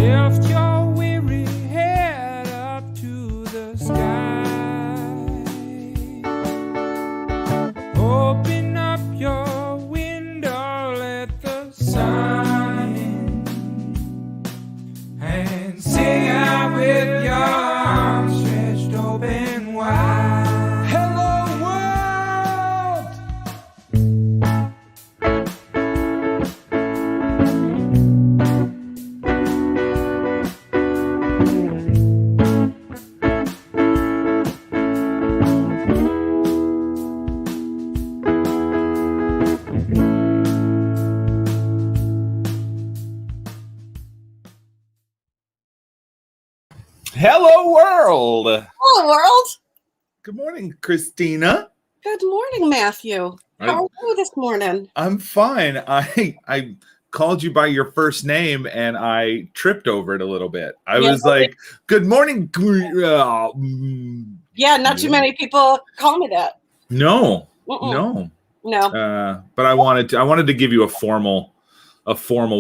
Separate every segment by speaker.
Speaker 1: Lift your weary head up to the sky. Open up your window, let the sun in, and sing out with your arms stretched open wide. Hello world!
Speaker 2: Hello, world.
Speaker 3: Hello, world.
Speaker 2: Good morning, Kristina.
Speaker 3: Good morning, Matthew. How are you this morning?
Speaker 2: I'm fine. I called you by your first name and I tripped over it a little bit. I was like, "Good morning."
Speaker 3: Yeah, not too many people call me that.
Speaker 2: No.
Speaker 3: No.
Speaker 2: But I wanted to give you a formal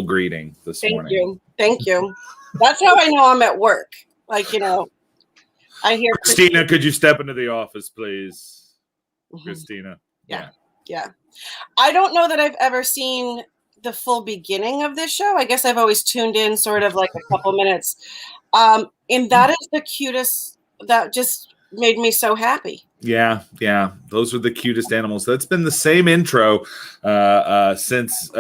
Speaker 2: greeting this morning.
Speaker 3: Thank you. That's how I know I'm at work. Like, I hear
Speaker 2: Kristina, could you step into the office, please? Kristina.
Speaker 3: Yeah. I don't know that I've ever seen the full beginning of this show. I guess I've always tuned in sort of like a couple minutes. And that is the cutest. That just made me so happy.
Speaker 2: Yeah. Those are the cutest animals. That's been the same intro since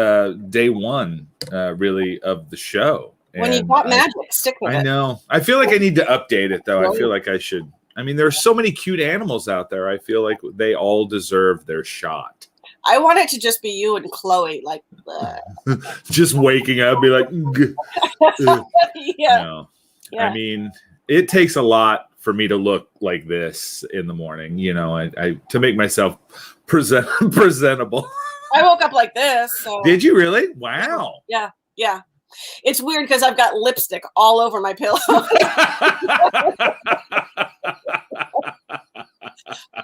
Speaker 2: day one, really, of the show.
Speaker 3: When you got magic, stick with it.
Speaker 2: I know. I feel like I need to update it, though. I feel like I should. I mean, there's so many cute animals out there. I feel like they all deserve their shot.
Speaker 3: I want it to just be you and Chloe, like
Speaker 2: just waking up, be like,
Speaker 3: yeah.
Speaker 2: No. I mean, it takes a lot for me to look like this in the morning. I to make myself presentable.
Speaker 3: I woke up like this. So.
Speaker 2: Did you really? Wow.
Speaker 3: Yeah. It's weird because I've got lipstick all over my pillow. But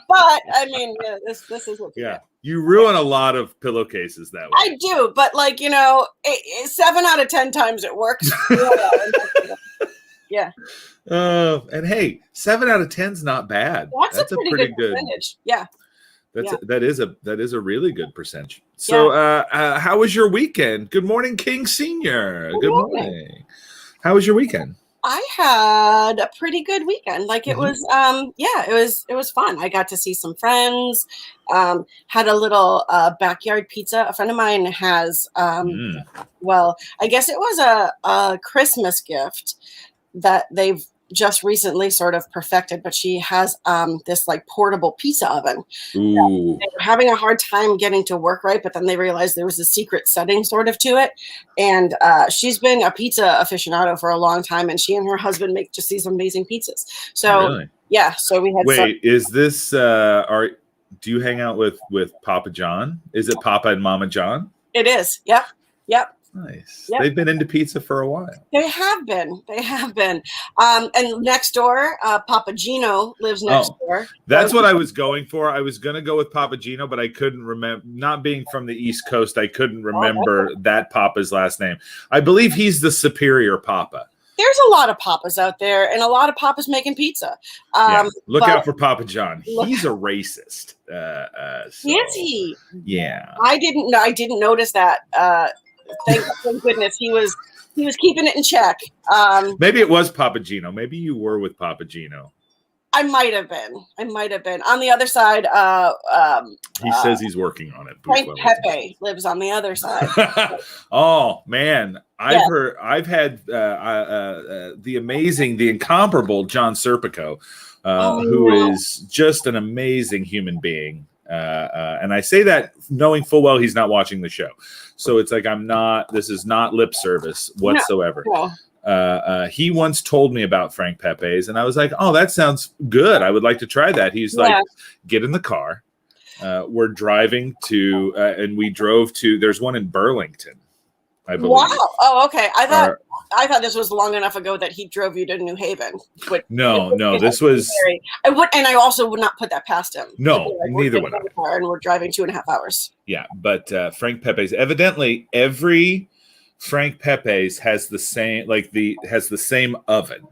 Speaker 3: I mean, this is what.
Speaker 2: You ruin a lot of pillowcases that way.
Speaker 3: I do, but 7 out of 10 times it works. Yeah.
Speaker 2: And hey, 7 out of 10's not bad.
Speaker 3: That's a pretty good percentage. Yeah.
Speaker 2: That is a really good percentage. So, how was your weekend? Good morning, King Senior. Good morning. How was your weekend?
Speaker 3: I had a pretty good weekend. It was, it was fun. I got to see some friends. Had a little backyard pizza. A friend of mine has, well, I guess it was a Christmas gift that they've just recently sort of perfected, but she has this portable pizza oven.
Speaker 2: Ooh.
Speaker 3: They were having a hard time getting to work right, but then they realized there was a secret setting sort of to it. And she's been a pizza aficionado for a long time, and she and her husband make just these amazing pizzas. So
Speaker 2: really?
Speaker 3: Yeah, so we had.
Speaker 2: Wait, is this do you hang out with Papa John? Is it Papa and Mama John?
Speaker 3: It is. Yep.
Speaker 2: Nice.
Speaker 3: Yep.
Speaker 2: They've been into pizza for a while.
Speaker 3: They have been. And next door, Papa Gino lives next door.
Speaker 2: That's what I was going for. I was going to go with Papa Gino, but I couldn't remember. Not being from the East Coast, I couldn't remember that Papa's last name. I believe he's the superior Papa.
Speaker 3: There's a lot of Papas out there, and a lot of Papas making pizza.
Speaker 2: Look out for Papa John. He's a racist.
Speaker 3: Is he?
Speaker 2: Yeah.
Speaker 3: I didn't notice that. Thank goodness he was keeping it in check.
Speaker 2: Maybe it was Papa Gino. Maybe you were with Papa Gino.
Speaker 3: I might have been. On the other side.
Speaker 2: He says he's working on it.
Speaker 3: Frank Pepe lives on the other side.
Speaker 2: Oh man, I've had the amazing, the incomparable John Serpico, who is just an amazing human being. And I say that knowing full well he's not watching the show. So it's like this is not lip service whatsoever.
Speaker 3: No.
Speaker 2: He once told me about Frank Pepe's, and I was like, oh, that sounds good. I would like to try that. He's like, get in the car. We're driving to, and we drove to, there's one in Burlington, I believe.
Speaker 3: Wow. Oh, okay. I thought this was long enough ago that he drove you to New Haven.
Speaker 2: No, this was.
Speaker 3: I also would not put that past him.
Speaker 2: No, neither would I.
Speaker 3: And we're driving 2.5 hours.
Speaker 2: Yeah, but Frank Pepe's, evidently every Frank Pepe's has the same oven.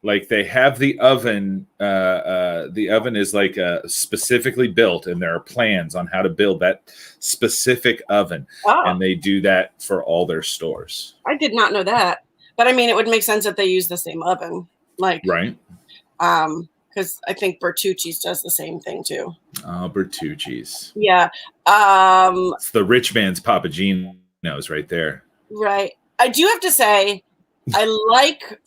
Speaker 2: Like they have the oven. The oven is like specifically built, and there are plans on how to build that specific oven, and they do that for all their stores.
Speaker 3: I did not know that, but I mean, it would make sense that they use the same oven, like
Speaker 2: right?
Speaker 3: Because I think Bertucci's does the same thing too.
Speaker 2: Bertucci's.
Speaker 3: Yeah.
Speaker 2: It's the rich man's Papagino's right there.
Speaker 3: Right. I do have to say, I like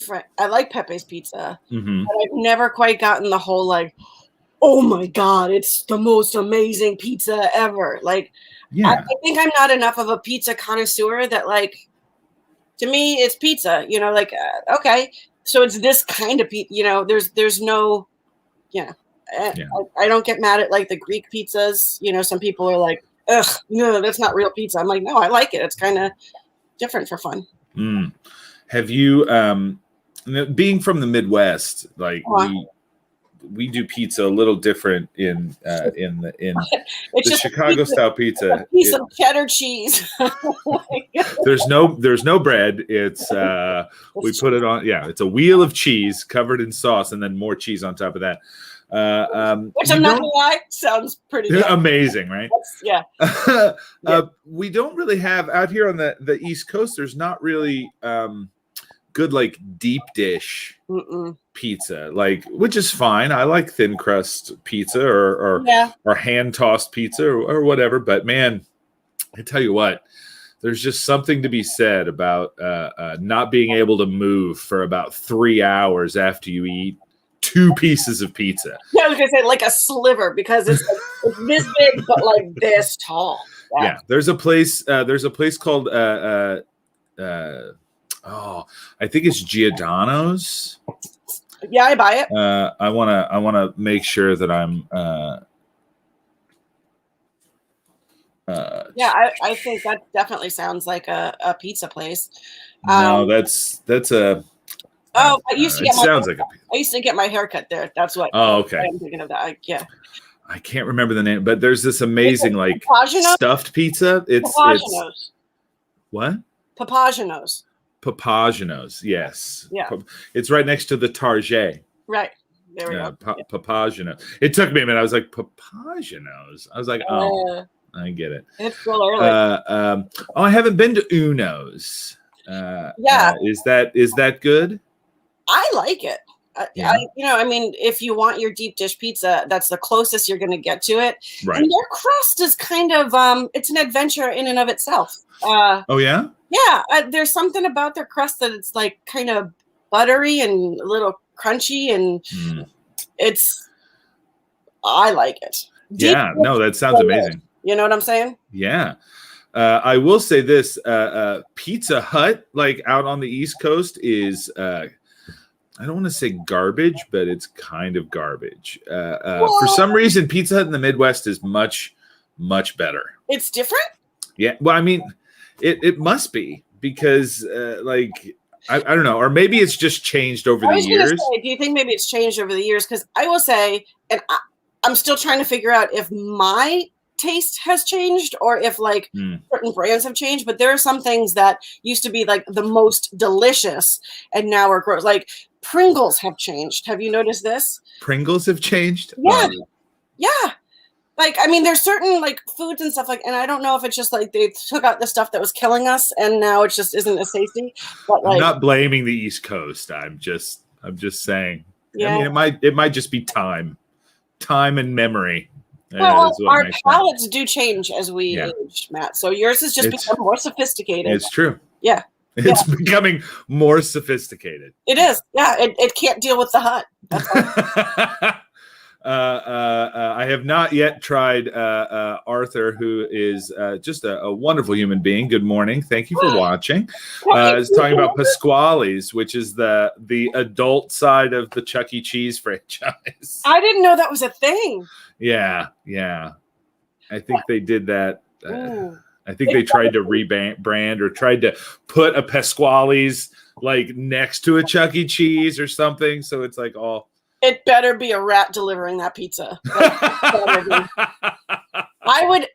Speaker 3: Pepe's Pizza, but I've never quite gotten the whole like, oh my God, it's the most amazing pizza ever. Like, I think I'm not enough of a pizza connoisseur that like, to me, it's pizza, you know, like, okay, so it's this kind of pizza, you know, there's no, I don't get mad at like the Greek pizzas. You know, some people are like, ugh, no, that's not real pizza. I'm like, no, I like it. It's kind of different for fun.
Speaker 2: Have you, being from the Midwest, like we do pizza a little different in the Chicago style pizza.
Speaker 3: A piece of cheddar cheese.
Speaker 2: There's no bread. It's we put it on. Yeah, it's a wheel of cheese covered in sauce, and then more cheese on top of that.
Speaker 3: Which I'm not gonna lie, sounds pretty good.
Speaker 2: Amazing, right?
Speaker 3: Yeah.
Speaker 2: We don't really have out here on the East Coast. There's not really good like deep dish pizza, like, which is fine. I like thin crust pizza or hand tossed pizza or whatever. But man, I tell you what, there's just something to be said about not being able to move for about 3 hours after you eat 2 pieces of pizza.
Speaker 3: Yeah, I was gonna say like a sliver, because it's this big but like this tall.
Speaker 2: Yeah, there's a place called I think it's Giordano's.
Speaker 3: Yeah, I buy it.
Speaker 2: I wanna make sure that I'm
Speaker 3: I think that definitely sounds like a pizza place.
Speaker 2: No, that's a.
Speaker 3: Oh, I used to get
Speaker 2: I
Speaker 3: used to get my haircut there. That's what.
Speaker 2: Oh, okay.
Speaker 3: I'm thinking of that.
Speaker 2: I can't remember the name, but there's this amazing like stuffed pizza. It's what? Papagino's, yes.
Speaker 3: Yeah.
Speaker 2: It's right next to the Target.
Speaker 3: Right. There we go.
Speaker 2: Papagino. It took me a minute. I was like, Papagino's. I was like, oh, I get it.
Speaker 3: It's still early.
Speaker 2: I haven't been to Uno's. Is that good?
Speaker 3: I like it. I mean, if you want your deep dish pizza, that's the closest you're going to get to it.
Speaker 2: Right.
Speaker 3: And their crust is kind of, it's an adventure in and of itself.
Speaker 2: Oh, yeah?
Speaker 3: Yeah. There's something about their crust that it's like kind of buttery and a little crunchy, and I like it.
Speaker 2: That sounds amazing.
Speaker 3: You know what I'm saying?
Speaker 2: Yeah. I will say this, Pizza Hut, like out on the East Coast, is I don't want to say garbage, but it's kind of garbage. For some reason, Pizza Hut in the Midwest is much, much better.
Speaker 3: It's different?
Speaker 2: Yeah. Well, I mean, it must be, because I don't know, or maybe it's just changed over the years.
Speaker 3: Do you think maybe it's changed over the years? Because I will say, and I'm still trying to figure out if my taste has changed or if like certain brands have changed, but there are some things that used to be like the most delicious and now are gross. Like Pringles have changed. Have you noticed this?
Speaker 2: Pringles have changed?
Speaker 3: Yeah. Yeah. Like, I mean, there's certain like foods and stuff and I don't know if it's just like they took out the stuff that was killing us and now it just isn't as tasty. But like,
Speaker 2: I'm not blaming the East Coast. I'm just saying.
Speaker 3: Yeah.
Speaker 2: I mean, it might just be time and memory.
Speaker 3: Well, our palates do change as we age, Matt. So yours has just become more sophisticated.
Speaker 2: It's true.
Speaker 3: Yeah.
Speaker 2: It's becoming more sophisticated.
Speaker 3: It is. Yeah. It can't deal with the hut. That's
Speaker 2: I have not yet tried Arthur, who is just a wonderful human being. Good morning. Thank you for watching. Is talking about Pasquale's, which is the adult side of the Chuck E. Cheese franchise.
Speaker 3: I didn't know that was a thing.
Speaker 2: Yeah. I think they did that. I think they tried to rebrand or tried to put a Pasquale's like next to a Chuck E. Cheese or something. So it's like all.
Speaker 3: It better be a rat delivering that pizza. I would,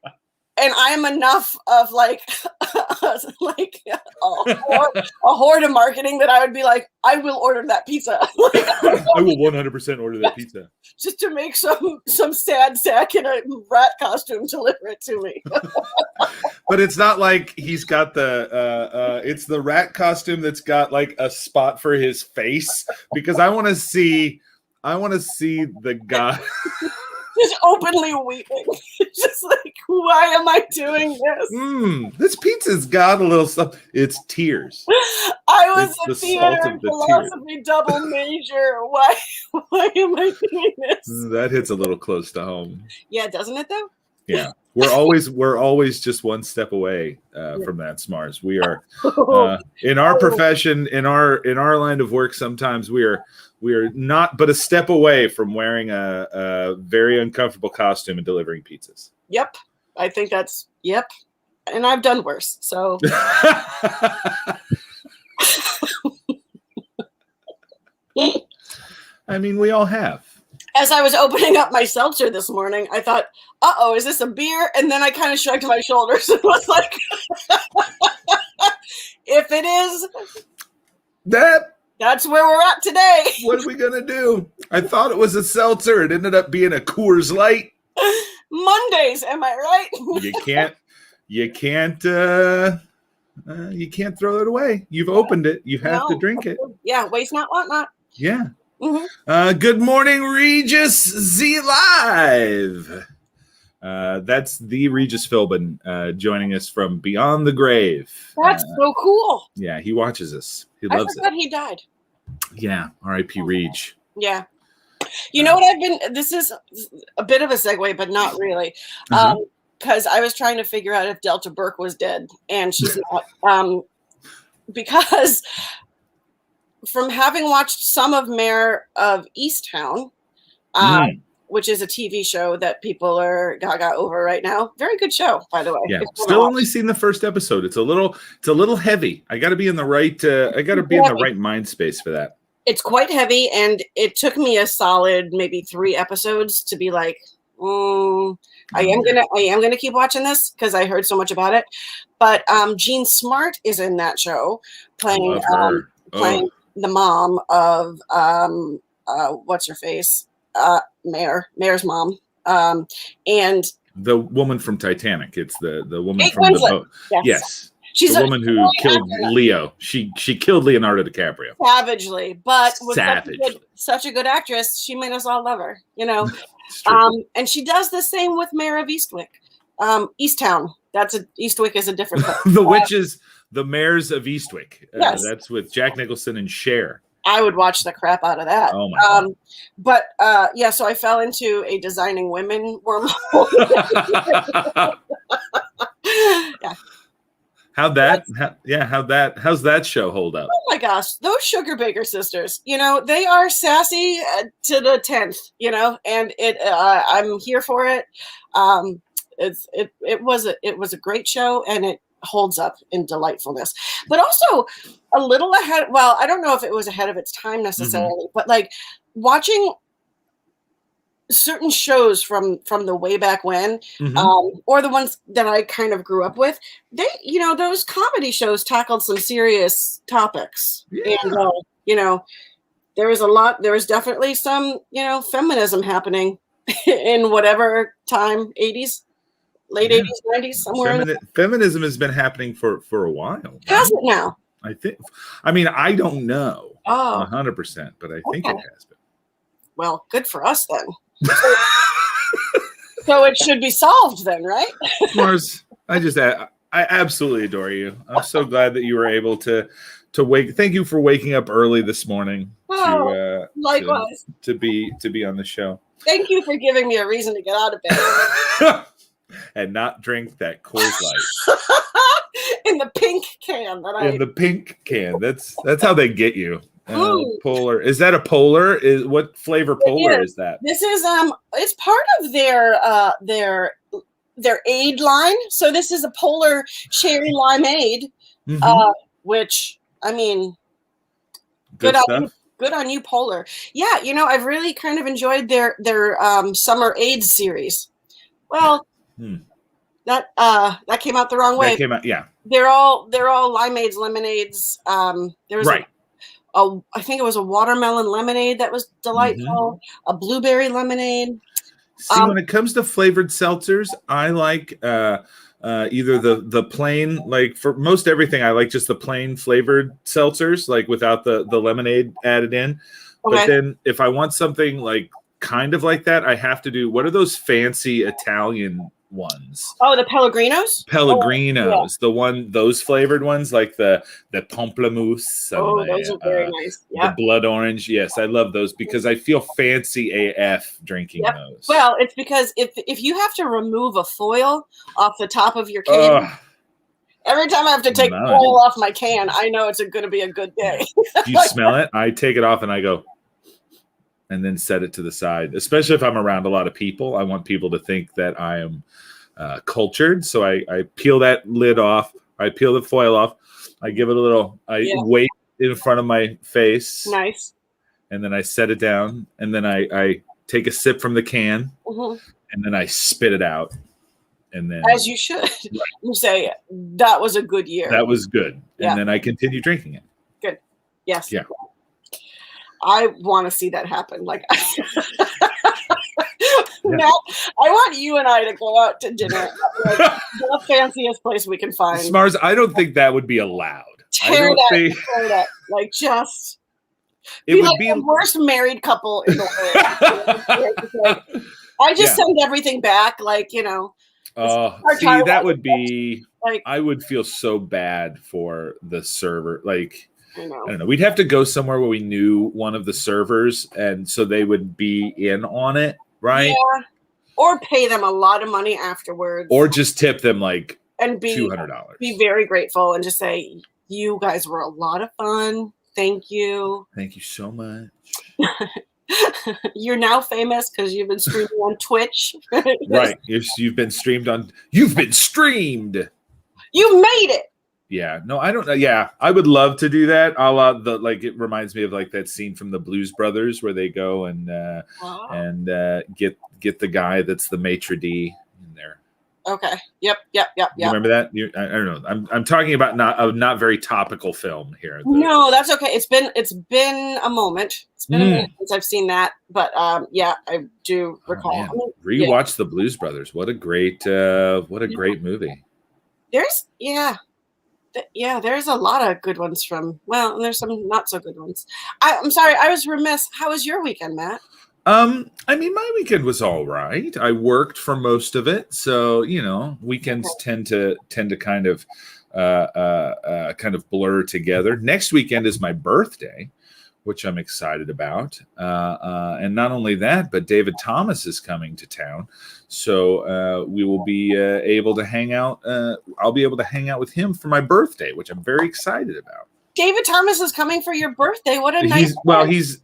Speaker 3: and I am enough of like like a horde of marketing that I would be like, I will order that pizza. Like,
Speaker 2: I will 100% order that pizza.
Speaker 3: Just to make some sad sack in a rat costume deliver it to me.
Speaker 2: But it's not like he's got it's the rat costume that's got like a spot for his face, because I want to see the guy
Speaker 3: just openly weeping. Just like, why am I doing this?
Speaker 2: This pizza's got a little stuff. It's tears.
Speaker 3: I was
Speaker 2: It's
Speaker 3: a
Speaker 2: the
Speaker 3: theater
Speaker 2: salt
Speaker 3: and
Speaker 2: of the
Speaker 3: philosophy double major. Why am I doing this?
Speaker 2: That hits a little close to home.
Speaker 3: Yeah, doesn't it though?
Speaker 2: Yeah, we're always just one step away from that, Smarz. We are in our profession, in our line of work. Sometimes we are not but a step away from wearing a very uncomfortable costume and delivering pizzas.
Speaker 3: Yep, I think that's yep, and I've done worse. So.
Speaker 2: I mean, we all have.
Speaker 3: As I was opening up my seltzer this morning, I thought, uh-oh, is this a beer? And then I kind of shrugged my shoulders and was like, if it is, that's where we're at today.
Speaker 2: What are we going to do? I thought it was a seltzer. It ended up being a Coors Light.
Speaker 3: Mondays, am I right?
Speaker 2: You can't throw it away. You've opened it. You have to drink it.
Speaker 3: Yeah, waste not, want not.
Speaker 2: Yeah.
Speaker 3: Mm-hmm.
Speaker 2: Good morning, Regis Z Live. That's the Regis Philbin joining us from Beyond the Grave.
Speaker 3: That's so cool.
Speaker 2: Yeah, he watches us. He loves
Speaker 3: I forgot he died.
Speaker 2: Yeah, R.I.P. Reg.
Speaker 3: Yeah. You know what this is a bit of a segue, but not really. Because I was trying to figure out if Delta Burke was dead, and she's not. Because from having watched some of Mayor of Easttown, which is a TV show that people are gaga over right now. Very good show, by the way.
Speaker 2: Yeah, still only seen the first episode. It's a little heavy. I got to be in the right. The right mind space for that.
Speaker 3: It's quite heavy, and it took me a solid maybe 3 episodes to be like, I am gonna keep watching this because I heard so much about it. But Jean Smart is in that show, playing the mom of what's her face, Mayor's mom, and
Speaker 2: the woman from Titanic. It's the woman
Speaker 3: Kate
Speaker 2: from
Speaker 3: Winslet.
Speaker 2: the boat.
Speaker 3: Yes.
Speaker 2: She's the woman who killed Leo. She killed Leonardo DiCaprio
Speaker 3: savagely, but was
Speaker 2: savagely.
Speaker 3: Such a good actress. She made us all love her, you know. And she does the same with Mayor of Eastwick, Easttown. Eastwick is a different thing.
Speaker 2: The witches, the mayors of Eastwick.
Speaker 3: Yes.
Speaker 2: That's with Jack Nicholson and Cher.
Speaker 3: I would watch the crap out of that.
Speaker 2: Oh my God.
Speaker 3: But so I fell into a designing women wormhole. Yeah.
Speaker 2: How's that show hold up?
Speaker 3: Oh my gosh, those Sugar Baker sisters, you know, they are sassy to the 10th, you know, and I'm here for it. It was a great show, and it holds up in delightfulness, but also a little ahead. Well, I don't know if it was ahead of its time necessarily, but like watching certain shows from the way back when, or the ones that I kind of grew up with, they, you know, those comedy shows tackled some serious topics.
Speaker 2: Yeah.
Speaker 3: And, you know, there was definitely some, you know, feminism happening in whatever time, 80s, late 80s, 90s, somewhere.
Speaker 2: Feminism has been happening for a while.
Speaker 3: Has it now?
Speaker 2: I think. I mean, I don't know 100%, but I think it has been.
Speaker 3: Well, good for us then. So it should be solved then, right?
Speaker 2: Smarz, I absolutely adore you. I'm so glad that you were able to wake. Thank you for waking up early this morning.
Speaker 3: Likewise.
Speaker 2: To be on the show.
Speaker 3: Thank you for giving me a reason to get out of bed.
Speaker 2: And not drink that Coors Light.
Speaker 3: In the pink can
Speaker 2: In the pink can. That's how they get you. Polar. Is that a Polar? What flavor Polar is that?
Speaker 3: This is it's part of their aid line. So this is a Polar cherry limeade, which I mean, good on you, Polar. Yeah, you know, I've really kind of enjoyed their summer aid series. Well, That came out the wrong way.
Speaker 2: That came out, yeah.
Speaker 3: They're all limeades, lemonades. There was
Speaker 2: Right.
Speaker 3: I think it was a watermelon lemonade that was delightful. A blueberry lemonade.
Speaker 2: See, when it comes to flavored seltzers, I like either the plain, like for most everything, I like just the plain flavored seltzers, like without the lemonade added in.
Speaker 3: Okay.
Speaker 2: But then if I want something like kind of like that, I have to do, what are those fancy Italian ones?
Speaker 3: Oh, the Pellegrinos?
Speaker 2: Pellegrinos, those flavored ones, like the pamplemousse.
Speaker 3: Oh, those are very nice.
Speaker 2: The blood orange. Yes, I love those because I feel fancy AF drinking those.
Speaker 3: Well, it's because if you have to remove a foil off the top of your can, every time I have to take foil off my can, I know it's going to be a good day.
Speaker 2: Do you smell it? I take it off and I go, and then set it to the side. Especially if I'm around a lot of people, I want people to think that I am cultured. So I peel that lid off. I peel the foil off. I give it a little. Wait in front of my face.
Speaker 3: Nice.
Speaker 2: And then I set it down. And then I take a sip from the can. And then I spit it out. And then,
Speaker 3: as you should, you say that was a good year.
Speaker 2: That was good. And then I continue drinking it.
Speaker 3: Good. Yes.
Speaker 2: Yeah.
Speaker 3: I want to see that happen. Like, Matt, I want you and I to go out to dinner at the fanciest place we can find.
Speaker 2: Smarz, I don't think that would be allowed.
Speaker 3: Tear that, like just. It would be the worst married couple in the world. I just send everything back, like, you know.
Speaker 2: See, that would be like, I would feel so bad for the server. Like, I don't know. We'd have to go somewhere where we knew one of the servers, and so they would be in on it, right?
Speaker 3: Yeah. Or pay them a lot of money afterwards.
Speaker 2: Or just tip them like
Speaker 3: and
Speaker 2: $200.
Speaker 3: Be very grateful and just say, you guys were a lot of fun. Thank you.
Speaker 2: Thank you so much.
Speaker 3: You're now famous because you've been streaming on Twitch.
Speaker 2: Right. You've been streamed on. You've been streamed.
Speaker 3: You made it.
Speaker 2: Yeah. No, I don't know. Yeah. I would love to do that. It reminds me of like that scene from the Blues Brothers where they go and get the guy that's the maitre d' in there.
Speaker 3: Okay. Yep. You
Speaker 2: remember that? I don't know. I'm talking about not very topical film here.
Speaker 3: No, that's okay. It's been a moment. It's been a minute since I've seen that, but I do recall.
Speaker 2: Rewatch the Blues Brothers. What a great movie.
Speaker 3: There's a lot of good ones and there's some not so good ones. I'm sorry, I was remiss. How was your weekend, Matt?
Speaker 2: I mean, my weekend was all right. I worked for most of it, so weekends tend to kind of blur together. Next weekend is my birthday, which I'm excited about. And not only that, but David Thomas is coming to town, so we will be able to hang out. I'll be able to hang out with him for my birthday, which I'm very excited about.
Speaker 3: David Thomas is coming for your birthday. What a nice!
Speaker 2: He's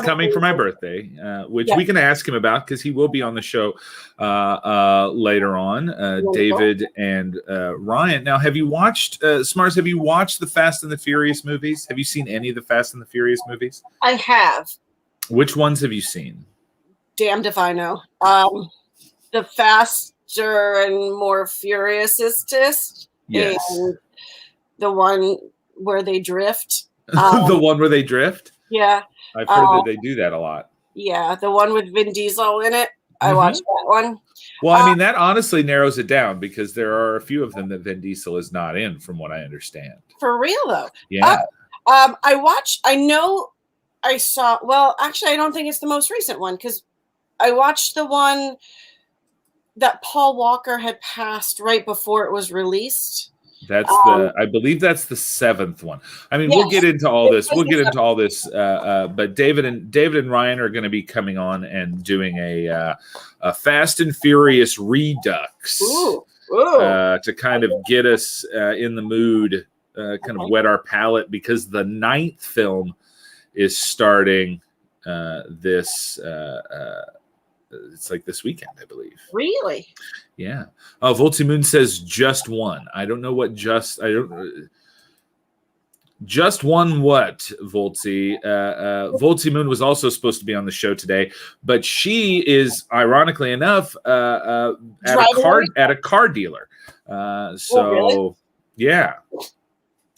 Speaker 2: coming for my birthday, which we can ask him about because he will be on the show later on. David and Ryan. Now, have you watched Smarz? Have you watched the Fast and the Furious movies? Have you seen any of the Fast and the Furious movies?
Speaker 3: I have.
Speaker 2: Which ones have you seen?
Speaker 3: Damned if I know. The Faster and More Furiousest.
Speaker 2: Yes.
Speaker 3: And the one where they drift.
Speaker 2: The one where they drift?
Speaker 3: Yeah.
Speaker 2: I've heard that they do that a lot.
Speaker 3: Yeah, the one with Vin Diesel in it. I watched that one.
Speaker 2: Well, I mean, that honestly narrows it down because there are a few of them that Vin Diesel is not in, from what I understand.
Speaker 3: For real, though?
Speaker 2: Yeah.
Speaker 3: I saw, well, actually, I don't think it's the most recent one because I watched the one that Paul Walker had passed right before it was released.
Speaker 2: I believe that's the 7th one. I mean, we'll get into all this. But David and Ryan are going to be coming on and doing a Fast and Furious Redux to kind of get us in the mood, kind of wet our palate because the 9th film is starting this. It's like this weekend, I believe.
Speaker 3: Really?
Speaker 2: Yeah. Voltimoon says just one. I don't know what Just one what, Voltzi? Voltzi Moon was also supposed to be on the show today, but she is, ironically enough, at a car dealer.
Speaker 3: Really?
Speaker 2: Yeah.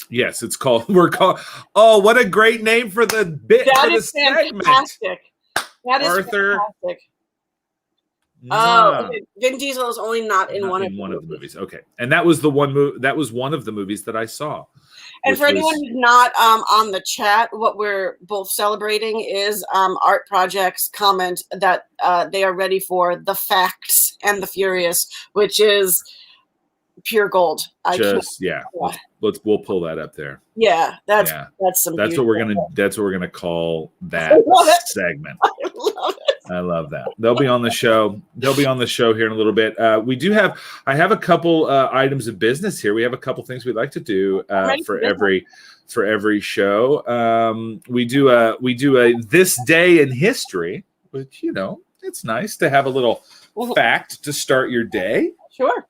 Speaker 2: Yes, it's called. Oh, what a great name for the bit!
Speaker 3: That
Speaker 2: for the
Speaker 3: is
Speaker 2: segment.
Speaker 3: fantastic. That is
Speaker 2: Arthur.
Speaker 3: fantastic. Oh, okay. Vin Diesel is only not in one of the
Speaker 2: movies. Okay, and that was the one that was one of the movies that I saw.
Speaker 3: And for anyone who's not on the chat, what we're both celebrating is Art Project's comment that they are ready for The Facts and the Furious, which is pure gold.
Speaker 2: We'll pull that up there.
Speaker 3: Yeah, that's
Speaker 2: what we're gonna call that segment. I love that. They'll be on the show. They'll be on the show here in a little bit. I have a couple items of business here. We have a couple things we'd like to do for every show. We do a this day in history, which it's nice to have a little fact to start your day.
Speaker 3: Sure.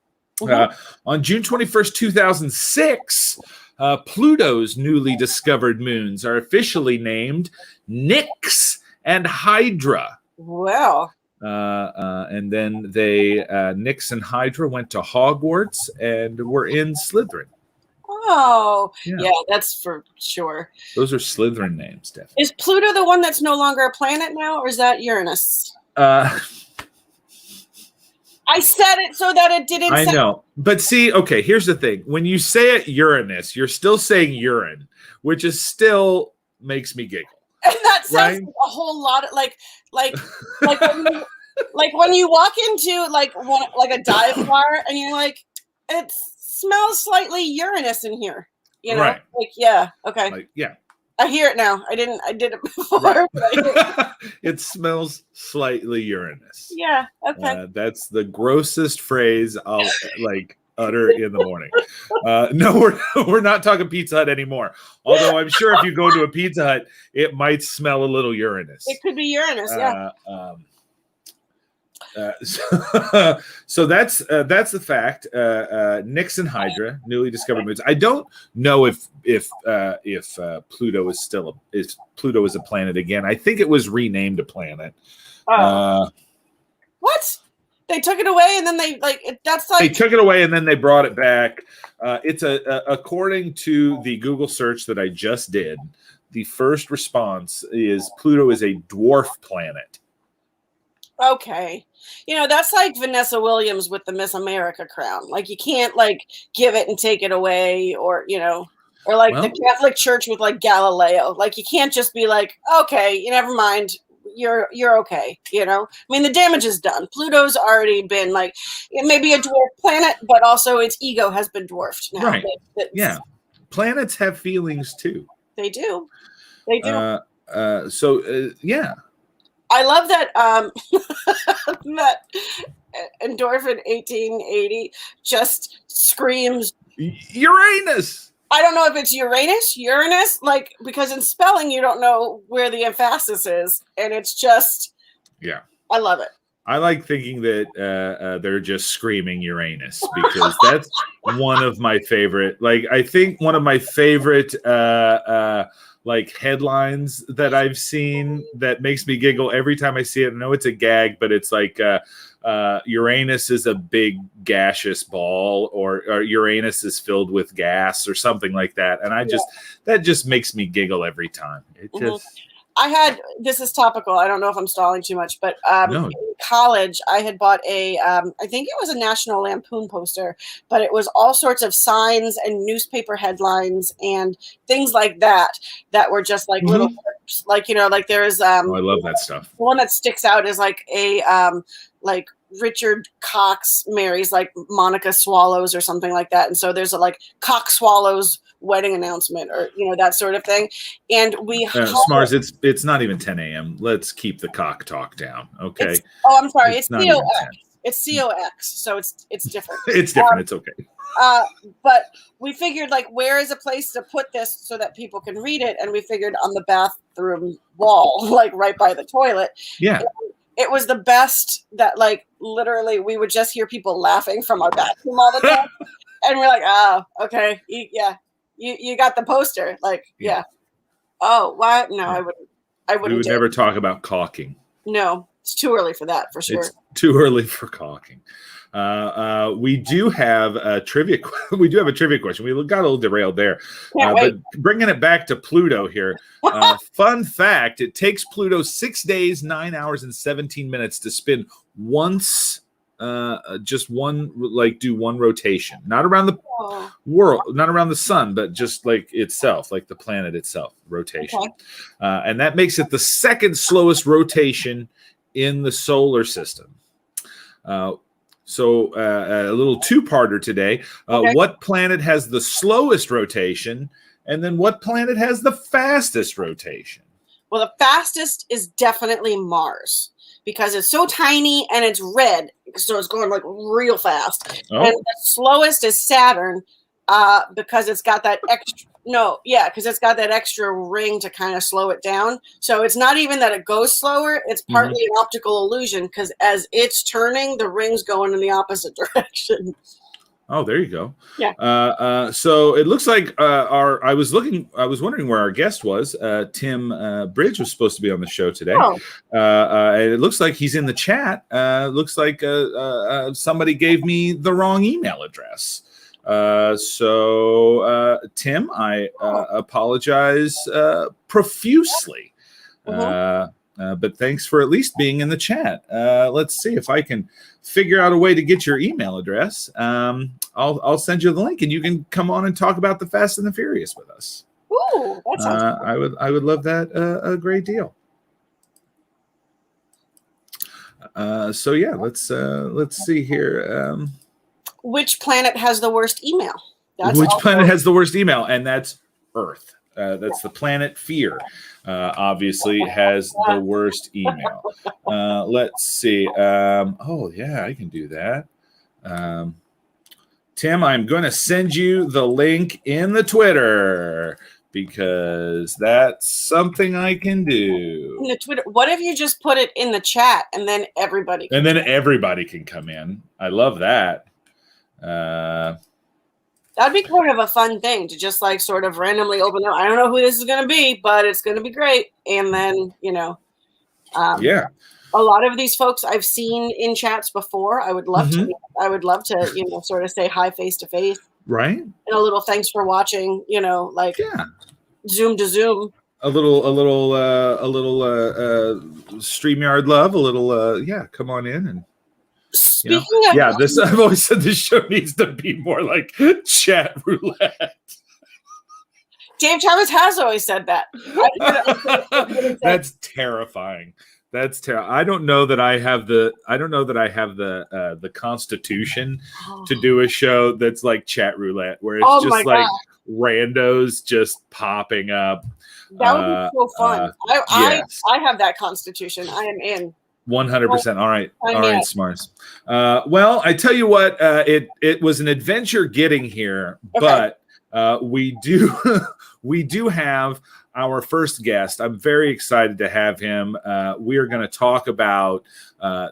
Speaker 2: On June 21st, 2006, Pluto's newly discovered moons are officially named Nix and Hydra.
Speaker 3: Wow.
Speaker 2: And then Nix and Hydra went to Hogwarts and were in Slytherin.
Speaker 3: Oh, yeah, that's for sure.
Speaker 2: Those are Slytherin names, definitely.
Speaker 3: Is Pluto the one that's no longer a planet now, or is that Uranus? I said it so that it didn't.
Speaker 2: I know. But see, okay, here's the thing. When you say it Uranus, you're still saying urine, which is still makes me giggle.
Speaker 3: And that sounds like a whole lot of like when you walk into like a dive bar and you're like, it smells slightly Uranus in here.
Speaker 2: Right.
Speaker 3: Like, yeah, okay.
Speaker 2: Like, yeah.
Speaker 3: I hear it now. I did it before.
Speaker 2: Right.
Speaker 3: But
Speaker 2: it smells slightly Uranus.
Speaker 3: Yeah. Okay.
Speaker 2: That's the grossest phrase I'll utter in the morning. No, we're not talking Pizza Hut anymore. Although I'm sure if you go to a Pizza Hut, it might smell a little Uranus.
Speaker 3: It could be Uranus. Yeah.
Speaker 2: So that's the fact. Nix and Hydra, newly discovered moons. I don't know if Pluto is still Pluto is a planet again. I think it was renamed a planet.
Speaker 3: What? They took it away and then they
Speaker 2: took it away and then they brought it back. It's according to the Google search that I just did, the first response is Pluto is a dwarf planet.
Speaker 3: Okay. That's like Vanessa Williams with the Miss America crown. Like you can't give it and take it away or the Catholic Church with Galileo. Like you can't just be like, okay, never mind. You're okay. I mean, the damage is done. Pluto's already been it may be a dwarf planet, but also its ego has been dwarfed now.
Speaker 2: Right. Yeah. Planets have feelings too.
Speaker 3: They do. They do.
Speaker 2: Yeah.
Speaker 3: I love that that Endorphin 1880 just screams
Speaker 2: Uranus.
Speaker 3: I don't know if it's Uranus, because in spelling you don't know where the emphasis is, and it's just I love it.
Speaker 2: I like thinking that they're just screaming Uranus because that's one of my favorite. I think one of my favorite headlines that I've seen that makes me giggle every time I see it. I know it's a gag, but it's Uranus is a big gaseous ball, or Uranus is filled with gas, or something like that. And that just makes me giggle every time. It just.
Speaker 3: This is topical. I don't know if I'm stalling too much, but in college, I had bought I think it was a National Lampoon poster, but it was all sorts of signs and newspaper headlines and things like that were just little clips. There is.
Speaker 2: I love that stuff.
Speaker 3: The one that sticks out is Richard Cox marries Monica Swallows or something like that. And so there's a Cox Swallows wedding announcement or that sort of thing. And we
Speaker 2: Smarz, it's not even 10 a.m. Let's keep the cock talk down. Okay.
Speaker 3: I'm sorry. It's COX. It's COX. So it's different.
Speaker 2: It's different. It's okay.
Speaker 3: But we figured where is a place to put this so that people can read it? And we figured on the bathroom wall, right by the toilet.
Speaker 2: Yeah.
Speaker 3: And it was the best that literally we would just hear people laughing from our bathroom all the time. And we're like, okay. Yeah. You got the poster. Like, yeah. Oh, what? No,
Speaker 2: Yeah.
Speaker 3: I wouldn't.
Speaker 2: We would never talk about caulking.
Speaker 3: No, it's too early for that, for sure.
Speaker 2: It's too early for caulking. We do have a trivia. We do have a trivia question. We got a little derailed there, but bringing it back to Pluto here. Fun fact: it takes Pluto 6 days, 9 hours, and 17 minutes to spin once. Just one, like do one rotation, not around the world, not around the sun, but just like itself, like the planet itself, rotation. Okay. And that makes it the second slowest rotation in the solar system. So a little two-parter today. What planet has the slowest rotation? And then what planet has the fastest rotation?
Speaker 3: Well, the fastest is definitely Mars because it's so tiny and it's red. So it's going like real fast. Oh. And the slowest is Saturn because it's got that extra. No, yeah, because it's got that extra ring to kind of slow it down. So it's not even that it goes slower. It's partly an optical illusion because as it's turning, the ring's going in the opposite direction.
Speaker 2: Oh, there you go.
Speaker 3: Yeah.
Speaker 2: So it looks like I was wondering where our guest was. Tim Bridge was supposed to be on the show today. Oh. And it looks like he's in the chat. Looks like somebody gave me the wrong email address. So Tim, I apologize profusely. But thanks for at least being in the chat. Let's see if I can figure out a way to get your email address. I'll send you the link, and you can come on and talk about the Fast and the Furious with us.
Speaker 3: Ooh, that sounds
Speaker 2: cool. I would love that a great deal. So yeah, let's see here.
Speaker 3: Which planet has the worst email?
Speaker 2: Which planet has the worst email? And that's Earth. That's the planet Fear. Obviously has the worst email. Let's see. Oh yeah, I can do that. Tim, I'm going to send you the link in the Twitter because that's something I can do.
Speaker 3: In the Twitter. What if you just put it in the chat and then everybody can
Speaker 2: everybody can come in? I love that.
Speaker 3: That'd be kind of a fun thing to just like sort of randomly open up. I don't know who this is going to be, but it's going to be great. And then, yeah, a lot of these folks I've seen in chats before. I would love to, sort of say hi face to face.
Speaker 2: Right.
Speaker 3: And a little thanks for watching, Zoom to Zoom.
Speaker 2: A little StreamYard love, a little, come on in and. I've always said this show needs to be more like chat roulette.
Speaker 3: Dave Chavez has always said that.
Speaker 2: That's terrifying. That's terrible. I don't know that I have the constitution to do a show that's like chat roulette, where it's just like randos just popping up.
Speaker 3: That would be so fun. I have that constitution. I am in.
Speaker 2: 100%. All right, Smarz. Well, I tell you what, it was an adventure getting here, but we do have our first guest. I'm very excited to have him. We are going to talk about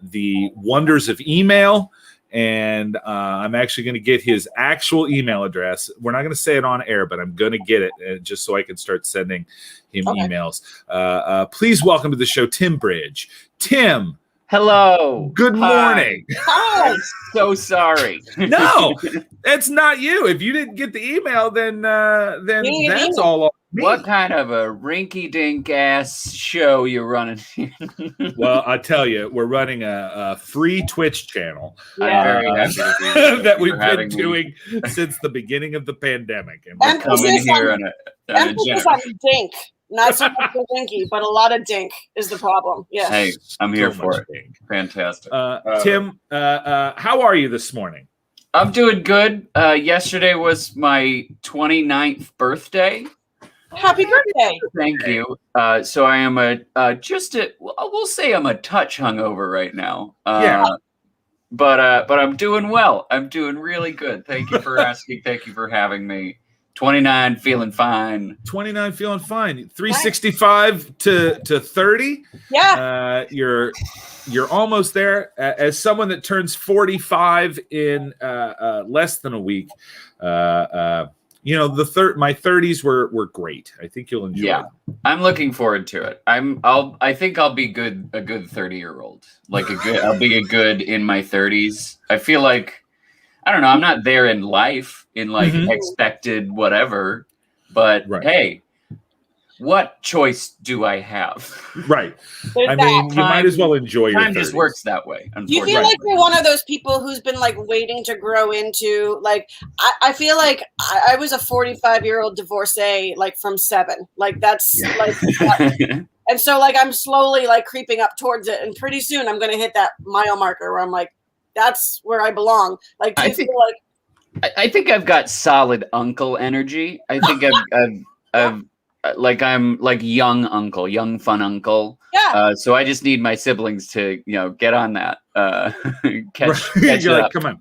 Speaker 2: the wonders of email, and I'm actually going to get his actual email address. We're not going to say it on air, but I'm going to get it just so I can start sending him emails. Please welcome to the show, Tim Bridge. Tim.
Speaker 4: Hello.
Speaker 2: Good morning.
Speaker 4: Hi. I'm so sorry.
Speaker 2: No, that's not you. If you didn't get the email, then that's all on me.
Speaker 4: What kind of a rinky-dink ass show you're running here?
Speaker 2: Well, I tell you, we're running a free Twitch channel
Speaker 4: that
Speaker 2: we've been doing since the beginning of the pandemic,
Speaker 4: and we're coming here on a
Speaker 3: dink. Not so much dinky, but a lot of dink is the problem. Yeah.
Speaker 4: Hey, I'm here for it. Dink. Fantastic.
Speaker 2: Tim, how are you this morning?
Speaker 4: I'm doing good. Yesterday was my 29th birthday.
Speaker 3: Happy birthday.
Speaker 4: Thank you. So I am we'll say I'm a touch hungover right now. But I'm doing well. I'm doing really good. Thank you for asking. Thank you for having me. 29 feeling fine.
Speaker 2: 29 feeling fine. 365 to 30.
Speaker 3: Yeah.
Speaker 2: You're almost there. As someone that turns 45 in less than a week, my 30s were great. I think you'll enjoy
Speaker 4: Yeah,
Speaker 2: them.
Speaker 4: I'm looking forward to it. I think I'll be a good 30-year-old. I'll be a good in my 30s. I feel like, I don't know, I'm not there in life in expected whatever, but hey, what choice do I have?
Speaker 2: Right. I mean, you might as well enjoy your 30s.
Speaker 4: Time just works that way.
Speaker 3: Do you feel like you're one of those people who's been like waiting to grow into I feel like I was a 45-year-old divorcee like from 7. Like that's and so like I'm slowly like creeping up towards it, and pretty soon I'm gonna hit that mile marker where I'm like, that's where I belong. Like I
Speaker 4: think I've got solid uncle energy. I think I'm like young uncle, young fun uncle.
Speaker 3: Yeah.
Speaker 4: So I just need my siblings to, get on that. Catch
Speaker 2: You're
Speaker 4: up.
Speaker 2: Like,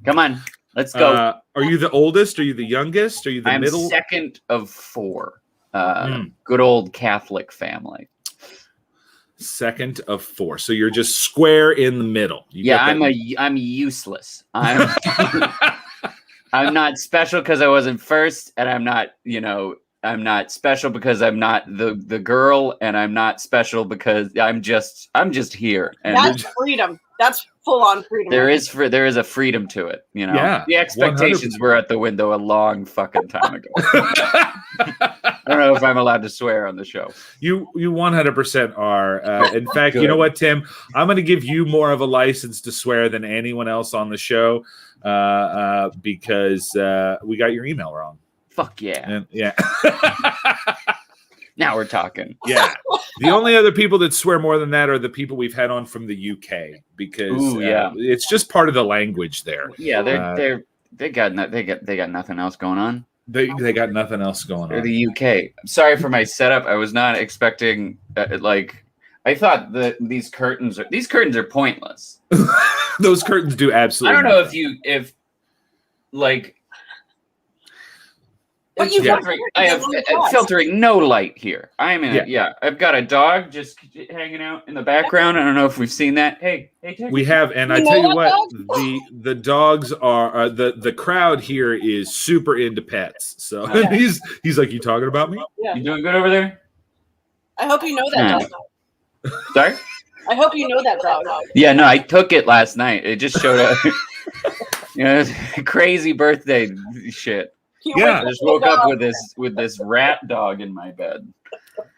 Speaker 4: come on, let's go.
Speaker 2: Are you the oldest? Are you the youngest? Are you the middle?
Speaker 4: I'm second of 4. Good old Catholic family.
Speaker 2: Second of 4. So you're just square in the middle.
Speaker 4: I'm useless. I'm I'm not special because I wasn't first, and I'm not, I'm not special because I'm not the girl, and I'm not special because I'm just here. And
Speaker 3: that's freedom. That's full on freedom.
Speaker 4: There is a freedom to it.
Speaker 2: Yeah,
Speaker 4: the expectations
Speaker 2: 100%.
Speaker 4: were at the window a long fucking time ago. I don't know if I'm allowed to swear on the show.
Speaker 2: You 100% are. In fact, you know what, Tim? I'm going to give you more of a license to swear than anyone else on the show because we got your email wrong.
Speaker 4: Fuck yeah.
Speaker 2: And, yeah.
Speaker 4: Now we're talking.
Speaker 2: Yeah. The only other people that swear more than that are the people we've had on from the UK because it's just part of the language there.
Speaker 4: Yeah, they got nothing else going on.
Speaker 2: They got nothing else going
Speaker 4: They're
Speaker 2: on.
Speaker 4: the UK. I'm sorry for my setup. I was not expecting I thought that these curtains are pointless.
Speaker 2: Those curtains do absolutely.
Speaker 4: I don't know
Speaker 2: nothing.
Speaker 4: if
Speaker 3: But
Speaker 4: I have filtering no light here. I'm in I've got a dog just hanging out in the background. I don't know if we've seen that. Hey,
Speaker 2: we have, and I tell you what, the dogs are the crowd here is super into pets. So he's like, you talking about me?
Speaker 3: Yeah.
Speaker 4: You doing good over there?
Speaker 3: I hope you know that dog.
Speaker 4: Sorry?
Speaker 3: I hope you know that dog.
Speaker 4: Yeah, no, I took it last night. It just showed up. Crazy birthday shit.
Speaker 2: Yeah,
Speaker 4: I just woke up with this rat dog in my bed.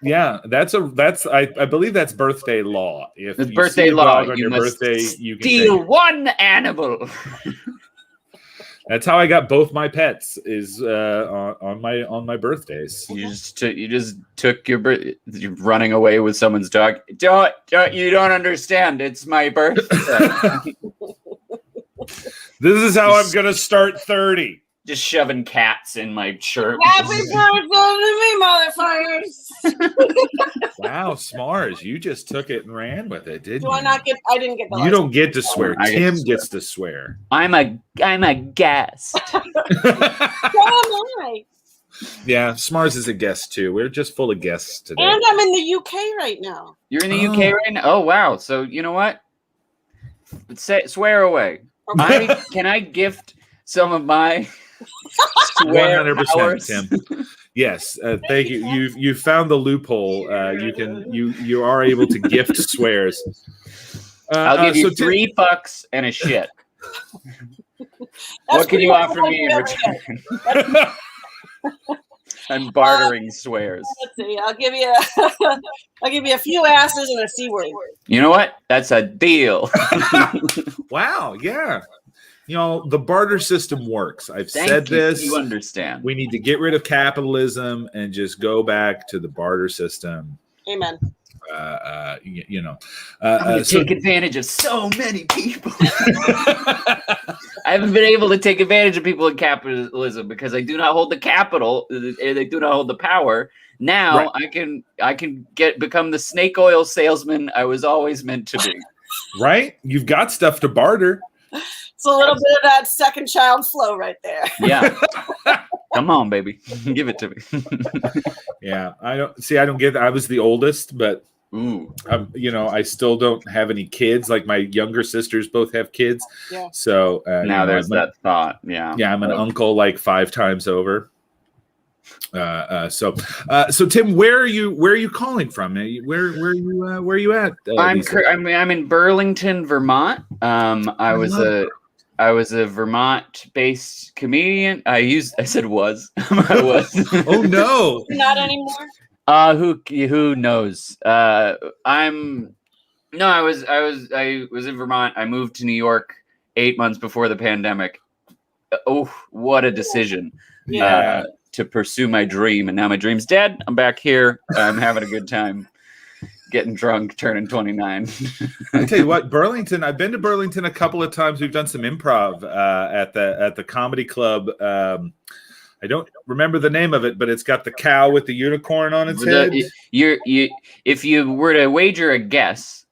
Speaker 2: Yeah, that's I believe that's birthday law. If
Speaker 4: it's
Speaker 2: you
Speaker 4: birthday
Speaker 2: see a
Speaker 4: law,
Speaker 2: dog on
Speaker 4: you
Speaker 2: your
Speaker 4: must
Speaker 2: birthday, you can
Speaker 4: steal one animal.
Speaker 2: That's how I got both my pets is on my birthdays.
Speaker 4: You just took you're running away with someone's dog. You don't understand. It's my birthday.
Speaker 2: This is how I'm gonna start 30.
Speaker 4: Just shoving cats in my shirt.
Speaker 3: Happy birthday to me, motherfuckers!
Speaker 2: Wow, Smarz, you just took it and ran with it, didn't you?
Speaker 3: I didn't get the
Speaker 2: You don't get to swear.
Speaker 4: I
Speaker 2: Tim
Speaker 4: get to
Speaker 2: gets to swear.
Speaker 4: I'm a guest.
Speaker 3: So am I.
Speaker 2: Yeah, Smarz is a guest too. We're just full of guests today.
Speaker 3: And I'm in the UK right now.
Speaker 4: You're in the UK right now? Oh wow. So you know what? Swear away. Can I gift some of my
Speaker 2: 100%, Tim. Yes, thank you. You found the loophole. You are able to gift swears.
Speaker 4: I'll give you $3 and a shit. What can you offer me in return? I'm bartering swears.
Speaker 3: Let's see. I'll give you a few asses and a C word.
Speaker 4: You know what? That's a deal.
Speaker 2: Wow. Yeah. The barter system works. I've said this.
Speaker 4: You understand.
Speaker 2: We need to get rid of capitalism and just go back to the barter system.
Speaker 3: Amen.
Speaker 4: I'm going to take advantage of so many people. I haven't been able to take advantage of people in capitalism because I do not hold the capital. They do not hold the power. Now right. I can become the snake oil salesman I was always meant to be.
Speaker 2: Right? You've got stuff to barter.
Speaker 3: It's a little bit of that second child flow right there.
Speaker 4: Yeah. Come on, baby. Give it to me.
Speaker 2: Yeah. I don't get that. I was the oldest, but I still don't have any kids. Like my younger sisters both have kids.
Speaker 3: Yeah.
Speaker 2: So
Speaker 4: now there's that thought. Yeah.
Speaker 2: Yeah. I'm an uncle like 5 times over. So Tim, where are you calling from? Where are you at?
Speaker 4: I'm in Burlington, Vermont. I was a Vermont-based comedian. I said was. I was.
Speaker 2: Oh no,
Speaker 3: Not anymore.
Speaker 4: Who knows? I was in Vermont. I moved to New York 8 months before the pandemic. Oh, what a decision.
Speaker 2: Yeah.
Speaker 4: To pursue my dream, and now my dream's dead. I'm back here. I'm having a good time, getting drunk, turning 29.
Speaker 2: I tell you what, Burlington. I've been to Burlington a couple of times. We've done some improv at the comedy club. I don't remember the name of it, but it's got the cow with the unicorn on its head.
Speaker 4: If you were to wager a guess,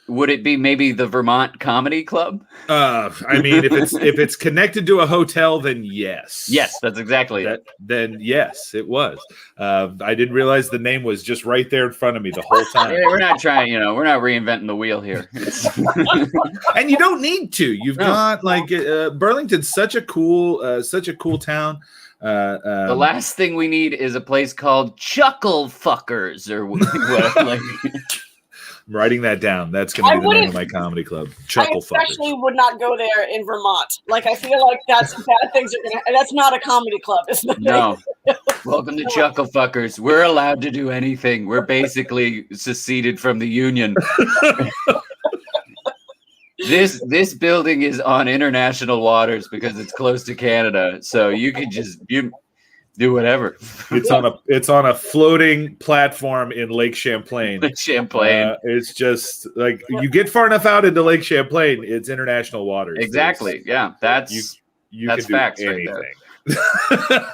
Speaker 4: would it be maybe the Vermont Comedy Club?
Speaker 2: I mean, if it's connected to a hotel, then yes.
Speaker 4: Yes, that's exactly it.
Speaker 2: Then yes, it was. I didn't realize the name was just right there in front of me the whole time.
Speaker 4: Yeah, we're not trying, we're not reinventing the wheel here.
Speaker 2: And you don't need to. You've got Burlington's such a cool town.
Speaker 4: The last thing we need is a place called Chuckle Fuckers or what.
Speaker 2: I'm writing that down. That's going to be the name of my comedy club. Chuckle Fuckers.
Speaker 3: I especially would not go there in Vermont. Like, I feel like bad things are going to. That's not a comedy club, isn't it?
Speaker 4: No. Welcome to Chuckle Fuckers. We're allowed to do anything. We're basically seceded from the union. This building is on international waters because it's close to Canada. So you could just do whatever.
Speaker 2: It's on a floating platform in Lake Champlain. It's just like you get far enough out into Lake Champlain, it's international waters.
Speaker 4: Exactly. Yeah, that's
Speaker 2: that's
Speaker 4: facts
Speaker 2: anything.
Speaker 4: Right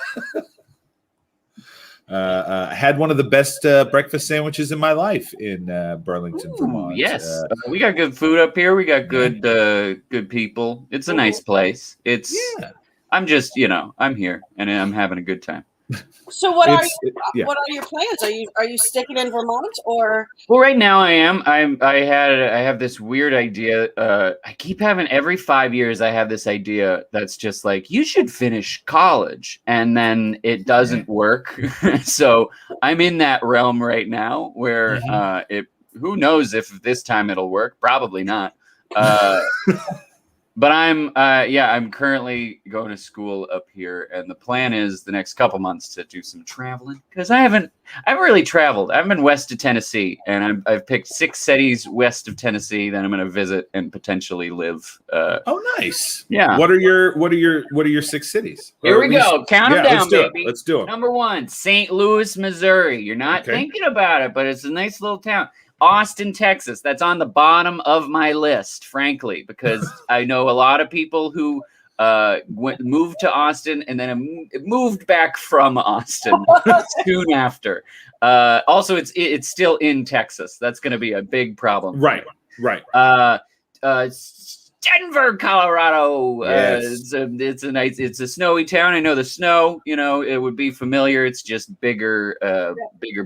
Speaker 2: there. Had one of the best breakfast sandwiches in my life in Burlington, Vermont.
Speaker 4: Yes, we got good food up here. We got good people. It's a nice place. I'm just, I'm here and I'm having a good time.
Speaker 3: So what are your plans? Are you sticking in Vermont or?
Speaker 4: Well, right now I am. I have this weird idea. I keep having every 5 years I have this idea that's just like you should finish college, and then it doesn't work. So I'm in that realm right now where who knows if this time it'll work? Probably not. But I'm currently going to school up here, and the plan is the next couple months to do some traveling because I haven't really traveled. I've been west of Tennessee, and I've picked 6 cities west of Tennessee that I'm going to visit and potentially live.
Speaker 2: Oh, nice!
Speaker 4: Yeah.
Speaker 2: What are your 6 cities?
Speaker 4: Here we go. Count them down, baby.
Speaker 2: Let's do it.
Speaker 4: Number 1, St. Louis, Missouri. You're not thinking about it, but it's a nice little town. Austin, Texas. That's on the bottom of my list, frankly, because I know a lot of people who moved to Austin and then moved back from Austin soon after. Also, it's still in Texas. That's going to be a big problem.
Speaker 2: Right.
Speaker 4: Denver, Colorado.
Speaker 2: Yes.
Speaker 4: It's a snowy town. I know the snow. It would be familiar. It's just bigger,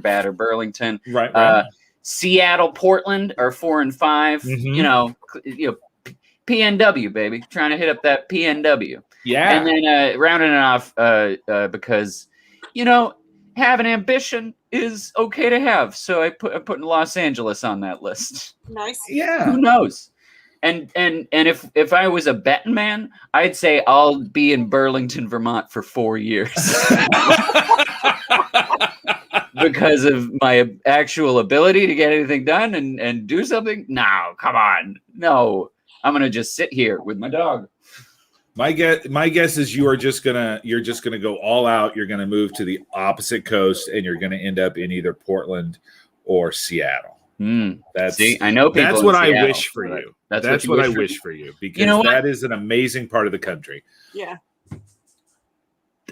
Speaker 4: badder Burlington.
Speaker 2: Right.
Speaker 4: Seattle, Portland are 4 and 5. PNW, baby, trying to hit up that PNW.
Speaker 2: Yeah,
Speaker 4: and then rounding it off because having ambition is okay to have. So I'm putting Los Angeles on that list.
Speaker 3: Nice.
Speaker 2: Yeah.
Speaker 4: Who knows? And if I was a betting man, I'd say I'll be in Burlington, Vermont for 4 years. Because of my actual ability to get anything done and do something? No, come on. No, I'm going to just sit here with my dog.
Speaker 2: My guess is you're just gonna go all out. You're gonna move to the opposite coast, and you're gonna end up in either Portland or Seattle.
Speaker 4: I know people.
Speaker 2: That's what
Speaker 4: Seattle,
Speaker 2: I wish for you. That's what I wish for you because that is an amazing part of the country.
Speaker 3: Yeah.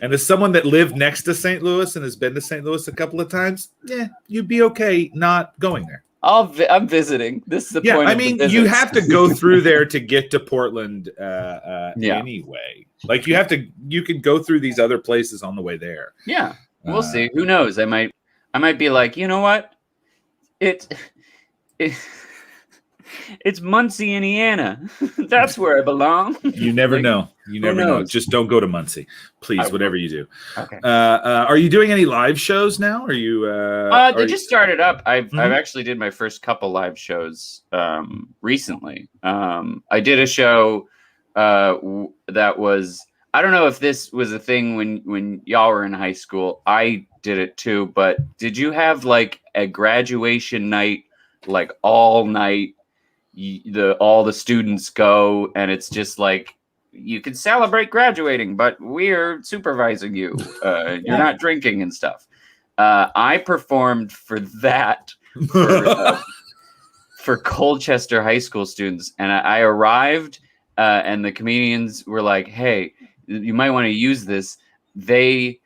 Speaker 2: And as someone that lived next to St. Louis and has been to St. Louis a couple of times, you'd be okay not going there.
Speaker 4: I'm visiting. This is the point.
Speaker 2: I mean, you have to go through there to get to Portland anyway. Like you can go through these other places on the way there.
Speaker 4: Yeah, we'll see. Who knows? I might be like, you know what? It's Muncie, Indiana. That's where I belong.
Speaker 2: You never know. You never know. Just don't go to Muncie, please. Whatever you do.
Speaker 4: Okay.
Speaker 2: Are you doing any live shows now? Are you?
Speaker 4: They just started up. I've actually did my first couple live shows recently. I did a show that was. I don't know if this was a thing when y'all were in high school. I did it too. But did you have like a graduation night, like all night? All the students go, and it's just like you can celebrate graduating, but we're supervising you. You're not drinking and stuff. I performed for that for Colchester high school students, and I arrived, and the comedians were like, "Hey, you might want to use this." They